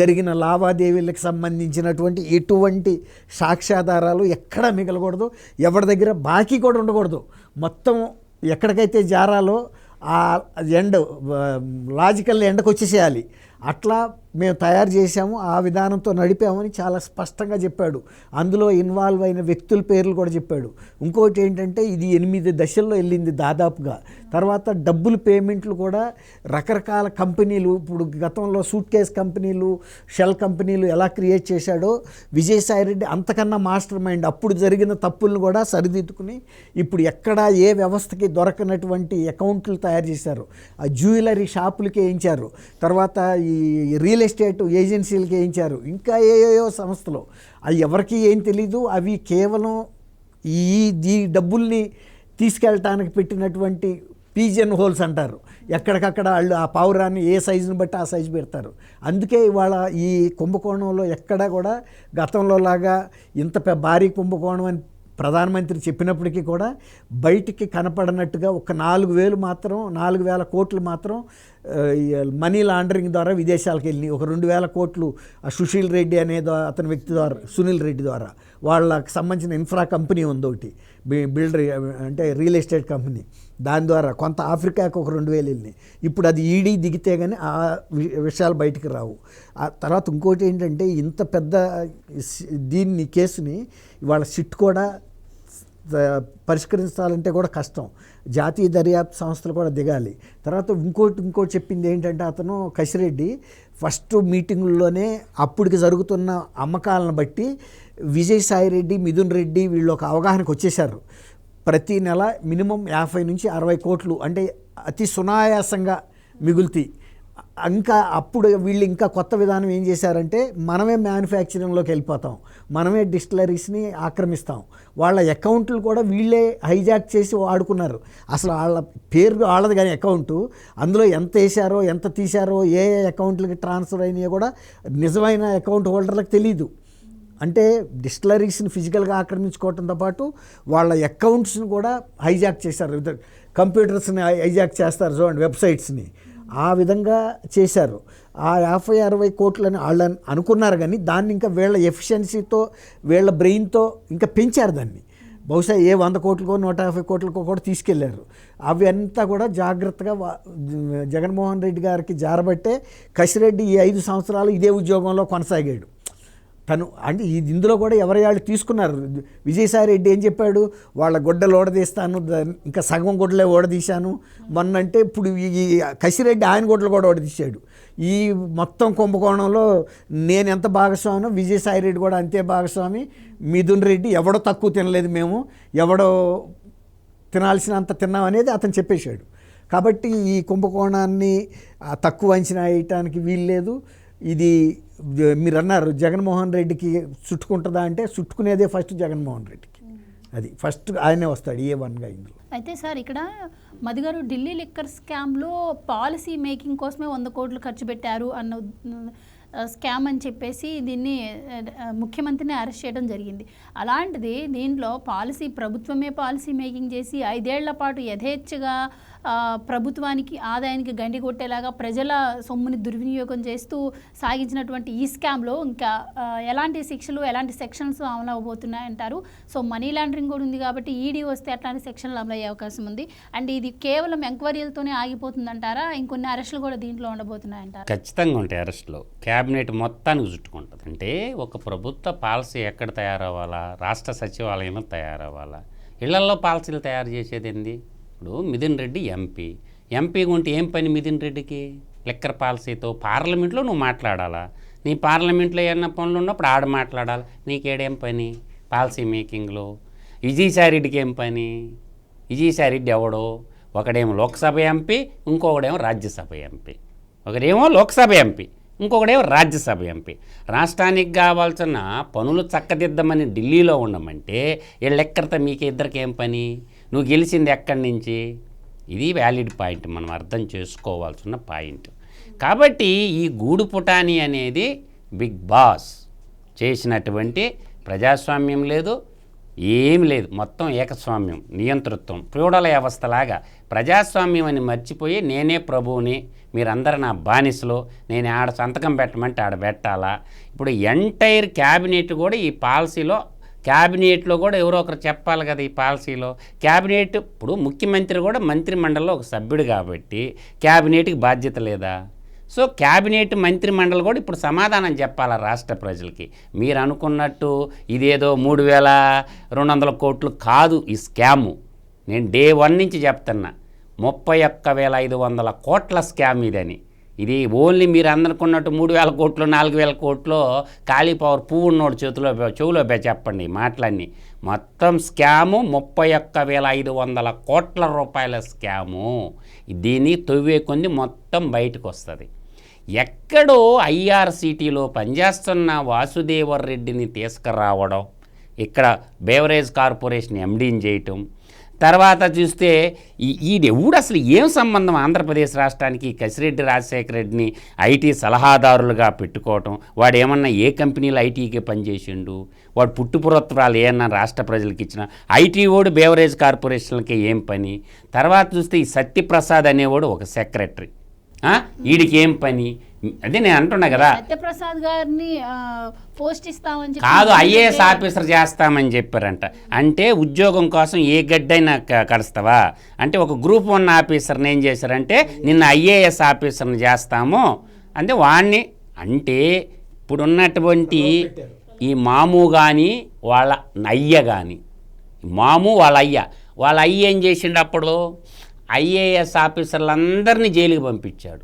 జరిగిన లావాదేవీలకు సంబంధించినటువంటి ఎటువంటి సాక్ష్యాధారాలు ఎక్కడా మిగలకూడదు. ఎవరి దగ్గర బాకీ కూడా ఉండకూడదు. మొత్తం ఎక్కడికైతే జారాలో ఆ లాజికల్ ఎండకు వచ్చేసేయాలి. అట్లా మేము తయారు చేశాము, ఆ విధానంతో నడిపామని చాలా స్పష్టంగా చెప్పాడు. అందులో ఇన్వాల్వ్ అయిన వ్యక్తుల పేర్లు కూడా చెప్పాడు. ఇంకోటి ఏంటంటే ఇది 8 దశల్లో వెళ్ళింది దాదాపుగా. తర్వాత డబ్బులు పేమెంట్లు కూడా రకరకాల కంపెనీలు, ఇప్పుడు గతంలో సూట్ కేస్ కంపెనీలు, షెల్ కంపెనీలు ఎలా క్రియేట్ చేశాడో విజయసాయిరెడ్డి అంతకన్నా మాస్టర్ మైండ్. అప్పుడు జరిగిన తప్పులను కూడా సరిదిద్దుకుని ఇప్పుడు ఎక్కడ ఏ వ్యవస్థకి దొరకనటువంటి అకౌంట్లు తయారు చేశారు. ఆ జ్యువెలరీ షాపులకి వేయించారు, తర్వాత ఈ రియల్ ఎస్టేట్ ఏజెన్సీలకి వేయించారు, ఇంకా ఏయో సంస్థలు. అవి ఎవరికి ఏం తెలీదు. అవి కేవలం ఈ డబ్బుల్ని తీసుకెళ్ళటానికి పెట్టినటువంటి పీజన్ హోల్స్ అంటారు. ఎక్కడికక్కడ వాళ్ళు ఆ పావురాన్ని ఏ సైజుని బట్టి ఆ సైజు పెడతారు. అందుకే ఇవాళ ఈ కుంభకోణంలో ఎక్కడా కూడా గతంలో లాగా ఇంత భారీ కుంభకోణం అని ప్రధానమంత్రి చెప్పినప్పటికీ కూడా బయటికి కనపడనట్టుగా ఒక 4,000 కోట్లు మాత్రం మనీ లాండరింగ్ ద్వారా విదేశాలకు వెళ్ళి, ఒక 2,000 కోట్లు సుశీల్ రెడ్డి అనే అతని వ్యక్తి ద్వారా, సునీల్ రెడ్డి ద్వారా, వాళ్ళకి సంబంధించిన ఇన్ఫ్రా కంపెనీ ఉంది ఒకటి, బిల్డర్ అంటే రియల్ ఎస్టేట్ కంపెనీ, దాని ద్వారా కొంత ఆఫ్రికాకు ఒక 2,000 వెళ్ళినాయి. ఇప్పుడు అది ఈడీ దిగితే కానీ ఆ విషయాలు బయటికి రావు. ఆ తర్వాత ఇంకోటి ఏంటంటే ఇంత పెద్ద కేసుని ఇవాళ సిట్ కూడా పరిష్కరించాలంటే కూడా కష్టం. జాతీయ దర్యాప్తు సంస్థలు కూడా దిగాలి. తర్వాత ఇంకోటి చెప్పింది ఏంటంటే అతను కసిరెడ్డి ఫస్ట్ మీటింగుల్లోనే అప్పటికి జరుగుతున్న అమ్మకాలను బట్టి విజయసాయిరెడ్డి, మిథున్ రెడ్డి వీళ్ళు ఒక అవగాహనకు వచ్చేశారు. ప్రతి నెల మినిమం 50 నుంచి 60 కోట్లు అంటే అతి సునాయాసంగా మిగులుతాయి. ఇంకా అప్పుడు వీళ్ళు ఇంకా కొత్త విధానం ఏం చేశారంటే మనమే మ్యానుఫ్యాక్చరింగ్లోకి వెళ్ళిపోతాం, మనమే డిస్టిలరీస్ని ఆక్రమిస్తాం. వాళ్ళ అకౌంట్లు కూడా వీళ్ళే హైజాక్ చేసి వాడుకున్నారు. అసలు వాళ్ళ పేరు వాళ్ళది కానీ అకౌంటు, అందులో ఎంత వేసారో ఎంత తీశారో ఏ అకౌంట్లకి ట్రాన్స్ఫర్ అయినాయో కూడా నిజమైన అకౌంట్ హోల్డర్లకు తెలీదు. అంటే డిస్టిలరీస్ని ఫిజికల్గా ఆక్రమించుకోవడంతో పాటు వాళ్ళ అకౌంట్స్ని కూడా హైజాక్ చేశారు. కంప్యూటర్స్ని హైజాక్ చేస్తారు చూడండి, వెబ్సైట్స్ని. ఆ విధంగా చేశారు. ఆ 50-60 కోట్లని వాళ్ళని అనుకున్నారు కానీ దాన్ని ఇంకా వీళ్ళ ఎఫిషియన్సీతో వీళ్ళ బ్రెయిన్తో ఇంకా పెంచారు. దాన్ని బహుశా ఏ 100 కోట్లకో 150 కోట్లకో కూడా తీసుకెళ్లారు. అవి అంతా కూడా జాగ్రత్తగా జగన్మోహన్ రెడ్డి గారికి జారబట్టే కసిరెడ్డి ఈ 5 సంవత్సరాలు ఇదే ఉద్యోగంలో కొనసాగాడు. తను అంటే ఇందులో కూడా ఎవరి వాళ్ళు తీసుకున్నారు. విజయసాయి రెడ్డి ఏం చెప్పాడు, వాళ్ళ గుడ్డలు ఓడదీస్తాను, ఇంకా సగం గుడ్డలే ఓడదీశాను మొన్నంటే, ఇప్పుడు ఈ కసిరెడ్డి ఆయన గుడ్డలు కూడా ఓడదీశాడు. ఈ మొత్తం కుంభకోణంలో నేను ఎంత భాగస్వామినో విజయసాయి రెడ్డి కూడా అంతే భాగస్వామి. మిథున్ రెడ్డి ఎవడో తక్కువ తినలేదు, మేము ఎవడో తినాల్సినంత తిన్నాం అనేది అతను చెప్పేశాడు. కాబట్టి ఈ కుంభకోణాన్ని తక్కువ అంచనా వేయటానికి వీల్లేదు. ఇది మీరు అన్నారు జగన్మోహన్ రెడ్డికి చుట్టుకుంటుందా అంటే, చుట్టుకునేదే ఫస్ట్ జగన్మోహన్ రెడ్డికి. అది ఫస్ట్ ఆయనే వస్తాడు A1గా ఇందులో. అయితే సార్ ఇక్కడ మధు గారు ఢిల్లీ లిక్కర్ స్కామ్లో పాలసీ మేకింగ్ కోసమే 100 కోట్లు ఖర్చు పెట్టారు అన్న స్కామ్ అని చెప్పేసి దీన్ని ముఖ్యమంత్రిని అరెస్ట్ చేయడం జరిగింది. అలాంటిది దీంట్లో ప్రభుత్వమే పాలసీ మేకింగ్ చేసి 5 ఏళ్ల పాటు యథేచ్ఛగా ప్రభుత్వానికి ఆదాయానికి గండి కొట్టేలాగా ప్రజల సొమ్ముని దుర్వినియోగం చేస్తూ సాగించినటువంటి ఈ స్కామ్లో ఇంకా ఎలాంటి శిక్షలు ఎలాంటి సెక్షన్స్ అమలు అవబోతున్నాయంటారు? సో మనీ లాండరింగ్ కూడా ఉంది కాబట్టి ఈడీ వస్తే అట్లాంటి సెక్షన్లు అమలు అయ్యే అవకాశం ఉంది. అండ్ ఇది కేవలం ఎంక్వైరీలతోనే ఆగిపోతుందంటారా? ఇంకొన్ని అరెస్టులు కూడా దీంట్లో ఉండబోతున్నాయంటారా? ఖచ్చితంగా ఉంటాయి అరెస్టులు. క్యాబినెట్ మొత్తానికి చుట్టుకుంటుంది. అంటే ఒక ప్రభుత్వ పాలసీ ఎక్కడ తయారవ్వాలా? రాష్ట్ర సచివాలయంలో తయారవ్వాలా? ఇళ్లల్లో పాలసీలు తయారు చేసేది ఏంది? ఇప్పుడు మిథున్ రెడ్డి ఎంపీ ఉంటే ఏం పని మిథున్ రెడ్డికి? లిక్కర్ పాలసీతో పార్లమెంట్లో నువ్వు మాట్లాడాలా? నీ పార్లమెంట్లో ఏమన్నా పనులు ఉన్నప్పుడు ఆడ మాట్లాడాలి. నీకేడేం పని పాలసీ మేకింగ్లో? విజయసాయి రెడ్డికి ఏం పని? విజయసాయి రెడ్డి ఎవడో? ఒకడేమో లోక్సభ ఎంపీ, ఇంకొకడేమో రాజ్యసభ ఎంపీ. ఒకడేమో లోక్సభ ఎంపీ, ఇంకొకడేమో రాజ్యసభ ఎంపీ. రాష్ట్రానికి కావాల్సిన పనులు చక్కదిద్దామని ఢిల్లీలో ఉండమంటే వీళ్ళెక్కడితో మీకు ఇద్దరికి ఏం పని? నువ్వు గెలిచింది ఎక్కడి నుంచి? ఇది వ్యాలిడ్ పాయింట్, మనం అర్థం చేసుకోవాల్సిన పాయింట్. కాబట్టి ఈ గూడు పుటాని అనేది బిగ్ బాస్ చేసినటువంటి ప్రజాస్వామ్యం లేదు, ఏమి లేదు, మొత్తం ఏకస్వామ్యం, నియంతృత్వం, ఫ్యూడల్ వ్యవస్థలాగా ప్రజాస్వామ్యం అని మర్చిపోయి నేనే ప్రభువుని, మీరందరూ నా బానిసలు, నేను ఆడ సంతకం పెట్టమంటే ఆడ పెట్టాలా? ఇప్పుడు ఎంటైర్ క్యాబినెట్ కూడా ఈ పాలసీలో, క్యాబినెట్లో కూడా ఎవరో ఒకరు చెప్పాలి కదా ఈ పాలసీలో. క్యాబినెట్ ఇప్పుడు ముఖ్యమంత్రి కూడా మంత్రిమండలిలో ఒక సభ్యుడు కాబట్టి క్యాబినెట్కి బాధ్యత లేదా? సో క్యాబినెట్ మంత్రిమండలి కూడా ఇప్పుడు సమాధానం చెప్పాలా రాష్ట్ర ప్రజలకి. మీరు అనుకున్నట్టు ఇదేదో 3,200 కోట్లు కాదు ఈ స్కాము. నేను డే 1 నుంచి చెప్తున్నా, 31,500 కోట్ల స్కామ్ ఇదని. ఇది ఓన్లీ మీరు అందనుకున్నట్టు 3,000 కోట్లు 4,000 కోట్లు కాళీపవర్ పువ్వు ఉన్నోడు చెవులో చెప్పండి మాటలన్నీ. మొత్తం స్కాము 31,500 కోట్ల రూపాయల స్కాము. దీన్ని తవ్వే కొన్ని మొత్తం బయటకు వస్తుంది. ఎక్కడో ఐఆర్సిటీలో పనిచేస్తున్న వాసుదేవర్ రెడ్డిని తీసుకురావడం, ఇక్కడ బేవరేజ్ కార్పొరేషన్ ఎండీని చేయటం, తర్వాత చూస్తే ఈడెవుడు అసలు ఏం సంబంధం ఆంధ్రప్రదేశ్ రాష్ట్రానికి? కసిరెడ్డి రాజశేఖర రెడ్డిని ఐటీ సలహాదారులుగా పెట్టుకోవటం. వాడు ఏమన్నా ఏ కంపెనీలో ఐటీకి పనిచేసిండు? వాడు పుట్టుపురత్వాలు ఏమన్నా రాష్ట్ర ప్రజలకు ఇచ్చిన? ఐటీ వాడు బేవరేజ్ కార్పొరేషన్లకి ఏం పని? తర్వాత చూస్తే ఈ సత్యప్రసాద్ అనేవాడు ఒక సెక్రటరీ, వీడికి ఏం పని? అదే నేను అంటున్నా కదా, సత్యప్రసాద్ గారిని పోస్ట్ ఇస్తామని కాదు ఐఏఎస్ ఆఫీసర్ చేస్తామని చెప్పారంట. అంటే ఉద్యోగం కోసం ఏ గడ్డైనా కడుస్తావా? అంటే ఒక గ్రూప్ 1 ఆఫీసర్ని ఏం చేశారంటే నిన్న ఐఏఎస్ ఆఫీసర్ని చేస్తాము అంటే వాడిని. అంటే ఇప్పుడున్నటువంటి ఈ మాము కానీ వాళ్ళ అయ్య కానీ, మాము వాళ్ళ అయ్య ఏం చేసిండు? అప్పుడు ఐఏఎస్ ఆఫీసర్లందరినీ జైలుకి పంపించాడు.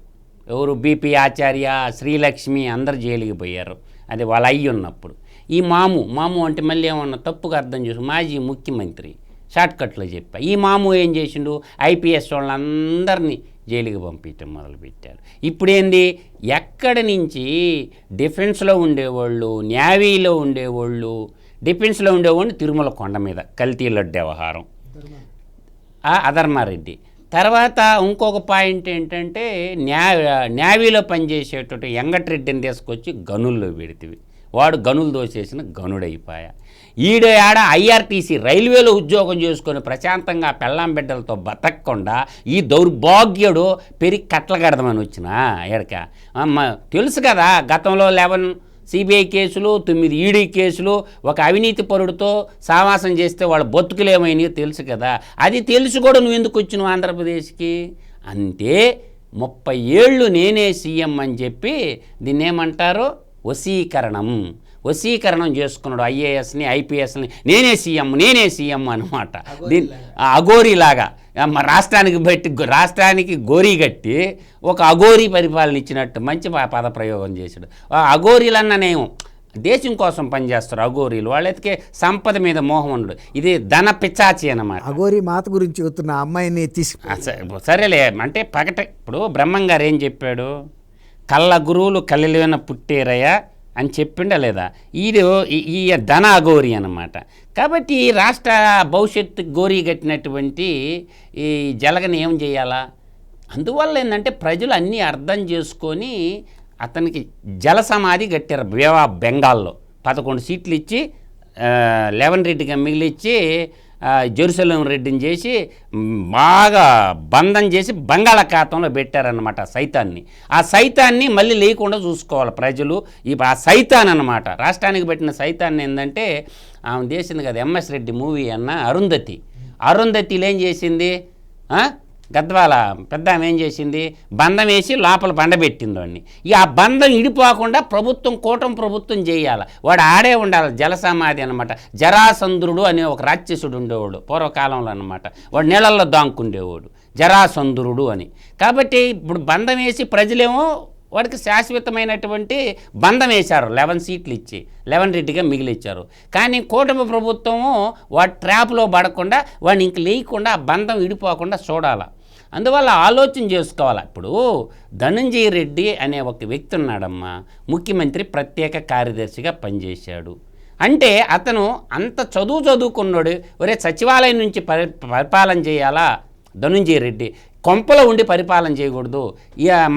ఎవరు? బీపీ ఆచార్య, శ్రీలక్ష్మి అందరు జైలుకి పోయారు. అది వాళ్ళ ఉన్నప్పుడు. ఈ మాము అంటే మళ్ళీ ఏమన్నా తప్పుగా అర్థం చేసి మాజీ ముఖ్యమంత్రి షార్ట్కట్లో చెప్పా. ఈ మాము ఏం చేసిండు? ఐపీఎస్ వాళ్ళందరినీ జైలుకి పంపించడం మొదలుపెట్టారు. ఇప్పుడేంది? ఎక్కడి నుంచి డిఫెన్స్లో ఉండేవాళ్ళు, నేవీలో ఉండేవాళ్ళు, డిఫెన్స్లో ఉండేవాళ్ళు తిరుమల కొండ మీద కల్తీ లడ్డు వ్యవహారం, అధర్మారెడ్డి. తర్వాత ఇంకొక పాయింట్ ఏంటంటే నేవీలో పనిచేసేటట్టు వెంకటరెడ్డిని తీసుకొచ్చి గనుల్లో పెడితివి. వాడు గనులు దోసేసిన గనుడైపోయా. ఈడే ఆడ ఐఆర్టీసీ రైల్వేలో ఉద్యోగం చేసుకొని ప్రశాంతంగా పెళ్ళాం బిడ్డలతో బతకకుండా ఈ దౌర్భాగ్యుడు పెరిగి కట్లగడదామని వచ్చిన ఎడక తెలుసు కదా. గతంలో సిబిఐ కేసులు, 9 ఈడీ కేసులు, ఒక అవినీతి పరుడితో సావాసం చేస్తే వాళ్ళ బతుకులేమైనాయో తెలుసు కదా. అది తెలుసు కూడా నువ్వు ఎందుకు వచ్చినావు ఆంధ్రప్రదేశ్కి అంటే 30 ఏళ్ళు నేనే సీఎం అని చెప్పి దీన్ని ఏమంటారు, వశీకరణం చేసుకున్నాడు ఐఏఎస్ని, ఐపీఎస్ని. నేనే సీఎం అనమాట. దీని అఘోరీలాగా రాష్ట్రానికి గోరీ కట్టి ఒక అఘోరీ పరిపాలన ఇచ్చినట్టు మంచి పదప్రయోగం చేశాడు. అఘోరీలన్ననేమో దేశం కోసం పనిచేస్తారు అఘోరీలు, వాళ్ళకి సంపద మీద మోహం ఉండడు. ఇది ధన పిచాచి అన్నమాట. అఘోరీ మాత గురించి చెబుతున్న అమ్మాయిని సరేలే అంటే ఇప్పుడు బ్రహ్మంగారు ఏం చెప్పాడు, కళ్ళ గురువులు కళ్ళలోన పుట్టేరయ్యా అని చెప్పిండా లేదా. ఈ ధన అఘోరి అన్నమాట. కాబట్టి రాష్ట్ర భవిష్యత్తు గోరీ కట్టినటువంటి ఈ జలగని ఏం చేయాలా, అందువల్ల ఏంటంటే ప్రజలు అన్నీ అర్థం చేసుకొని అతనికి జల సమాధి కట్టారు. బెంగాల్లో 11 సీట్లు ఇచ్చి 11 రెడ్డిగా మిగిలిచ్చి జెరూసలేం రెడ్డిని చేసి బాగా బంధం చేసి బంగాళాఖాతంలో పెట్టారన్నమాట సైతాన్ని. ఆ సైతాన్ని మళ్ళీ లేకుండా చూసుకోవాలి ప్రజలు. ఆ సైతాన్ అన్నమాట రాష్ట్రానికి పెట్టిన సైతాన్ని ఏంటంటే ఆమె చేసింది కదా ఎంఎస్ రెడ్డి మూవీ అన్న అరుంధతిలో ఏం చేసింది, గద్వాల పెద్ద ఆమె ఏం చేసింది, బంధం వేసి లోపల బండబెట్టింది వాడిని. ఆ బంధం ఇడిపోకుండా కూటమి ప్రభుత్వం చేయాలి. వాడు ఆడే ఉండాలి జలసమాధి అనమాట. జరాసంధుడు అనే ఒక రాక్షసుడు ఉండేవాడు పూర్వకాలంలో అనమాట. వాడు నీళ్ళల్లో దాంకుండేవాడు జరాసంధుడు అని. కాబట్టి ఇప్పుడు బంధం వేసి ప్రజలేమో వాడికి శాశ్వతమైనటువంటి బంధం వేశారు. 11 సీట్లు ఇచ్చి 11 రెడ్డిగా మిగిలిచ్చారు. కానీ కూటమి ప్రభుత్వము వాడి ట్రాప్లో పడకుండా వాడిని ఇంక లేకుండా ఆ బంధం విడిపోకుండా చూడాలి. అందువల్ల ఆలోచన చేసుకోవాలి. ఇప్పుడు ధనంజయ రెడ్డి అనే ఒక వ్యక్తి ఉన్నాడమ్మా, ముఖ్యమంత్రి ప్రత్యేక కార్యదర్శిగా పనిచేశాడు. అంటే అతను అంత చదువుకున్నాడు. ఒరే సచివాలయం నుంచి పరిపాలన చేయాలా ధనంజయ రెడ్డి, కొంపలో ఉండి పరిపాలన చేయకూడదు,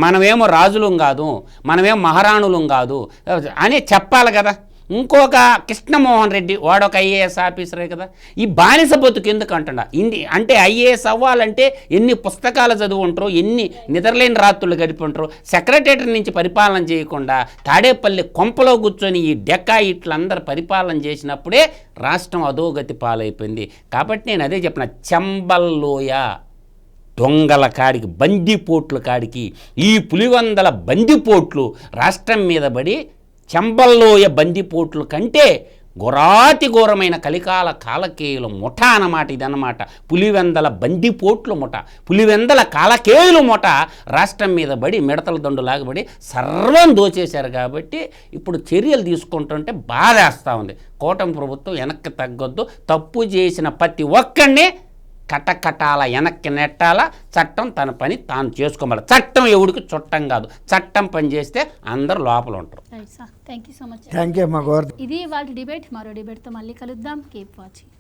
మనమేమో రాజులం కాదు, మనమేమో మహారాణులం కాదు అని చెప్పాలి కదా. ఇంకొక కృష్ణమోహన్ రెడ్డి వాడొక ఐఏఎస్ ఆఫీసరే కదా. ఈ బానిస బతుకు ఎందుకు అంటున్నా అంటే ఐఏఎస్ అవ్వాలంటే ఎన్ని పుస్తకాలు చదువు ఉంటారు, ఎన్ని నిద్రలేని రాత్రులు గడిపి ఉంటారు. సెక్రటరీ నుంచి పరిపాలన చేయకుండా తాడేపల్లి కొంపలో కూర్చొని ఈ డెక్కాయిట్లందరూ పరిపాలన చేసినప్పుడే రాష్ట్రం అధోగతి పాలైపోయింది. కాబట్టి నేను అదే చెప్పిన, చెంబల్లోయ దొంగల కాడికి బందిపోట్ల కాడికి ఈ పులివందల బందిపోట్లు రాష్ట్రం మీద పడి చెంబల్లోయ బందిపోట్లు కంటే ఘోరమైన కలికాల కాలకేయుల ముఠ అన్నమాట ఇదన్నమాట. పులివెందల బందిపోట్లు ముఠ, పులివెందల కాలకేయుల ముఠ రాష్ట్రం మీద పడి మిడతల దండులాగబడి సర్వం దోచేశారు. కాబట్టి ఇప్పుడు చర్యలు తీసుకుంటుంటే బాధేస్తూ ఉంది. కూటమి ప్రభుత్వం వెనక్కి తగ్గొద్దు. తప్పు చేసిన ప్రతి ఒక్కడిని కటకటాల వెనక్కి నెట్టాల. చట్టం తన పని తాను చేసుకోవాలి. చట్టం ఎవడికి చుట్టం కాదు. చట్టం పని చేస్తే అందరూ లోపల ఉంటారు. Thank you so much. Thank you అమ్మా. ఇది వాళ్ళ డిబేట్. మరో డిబేట్తో మళ్ళీ కలుద్దాం. Keep watching.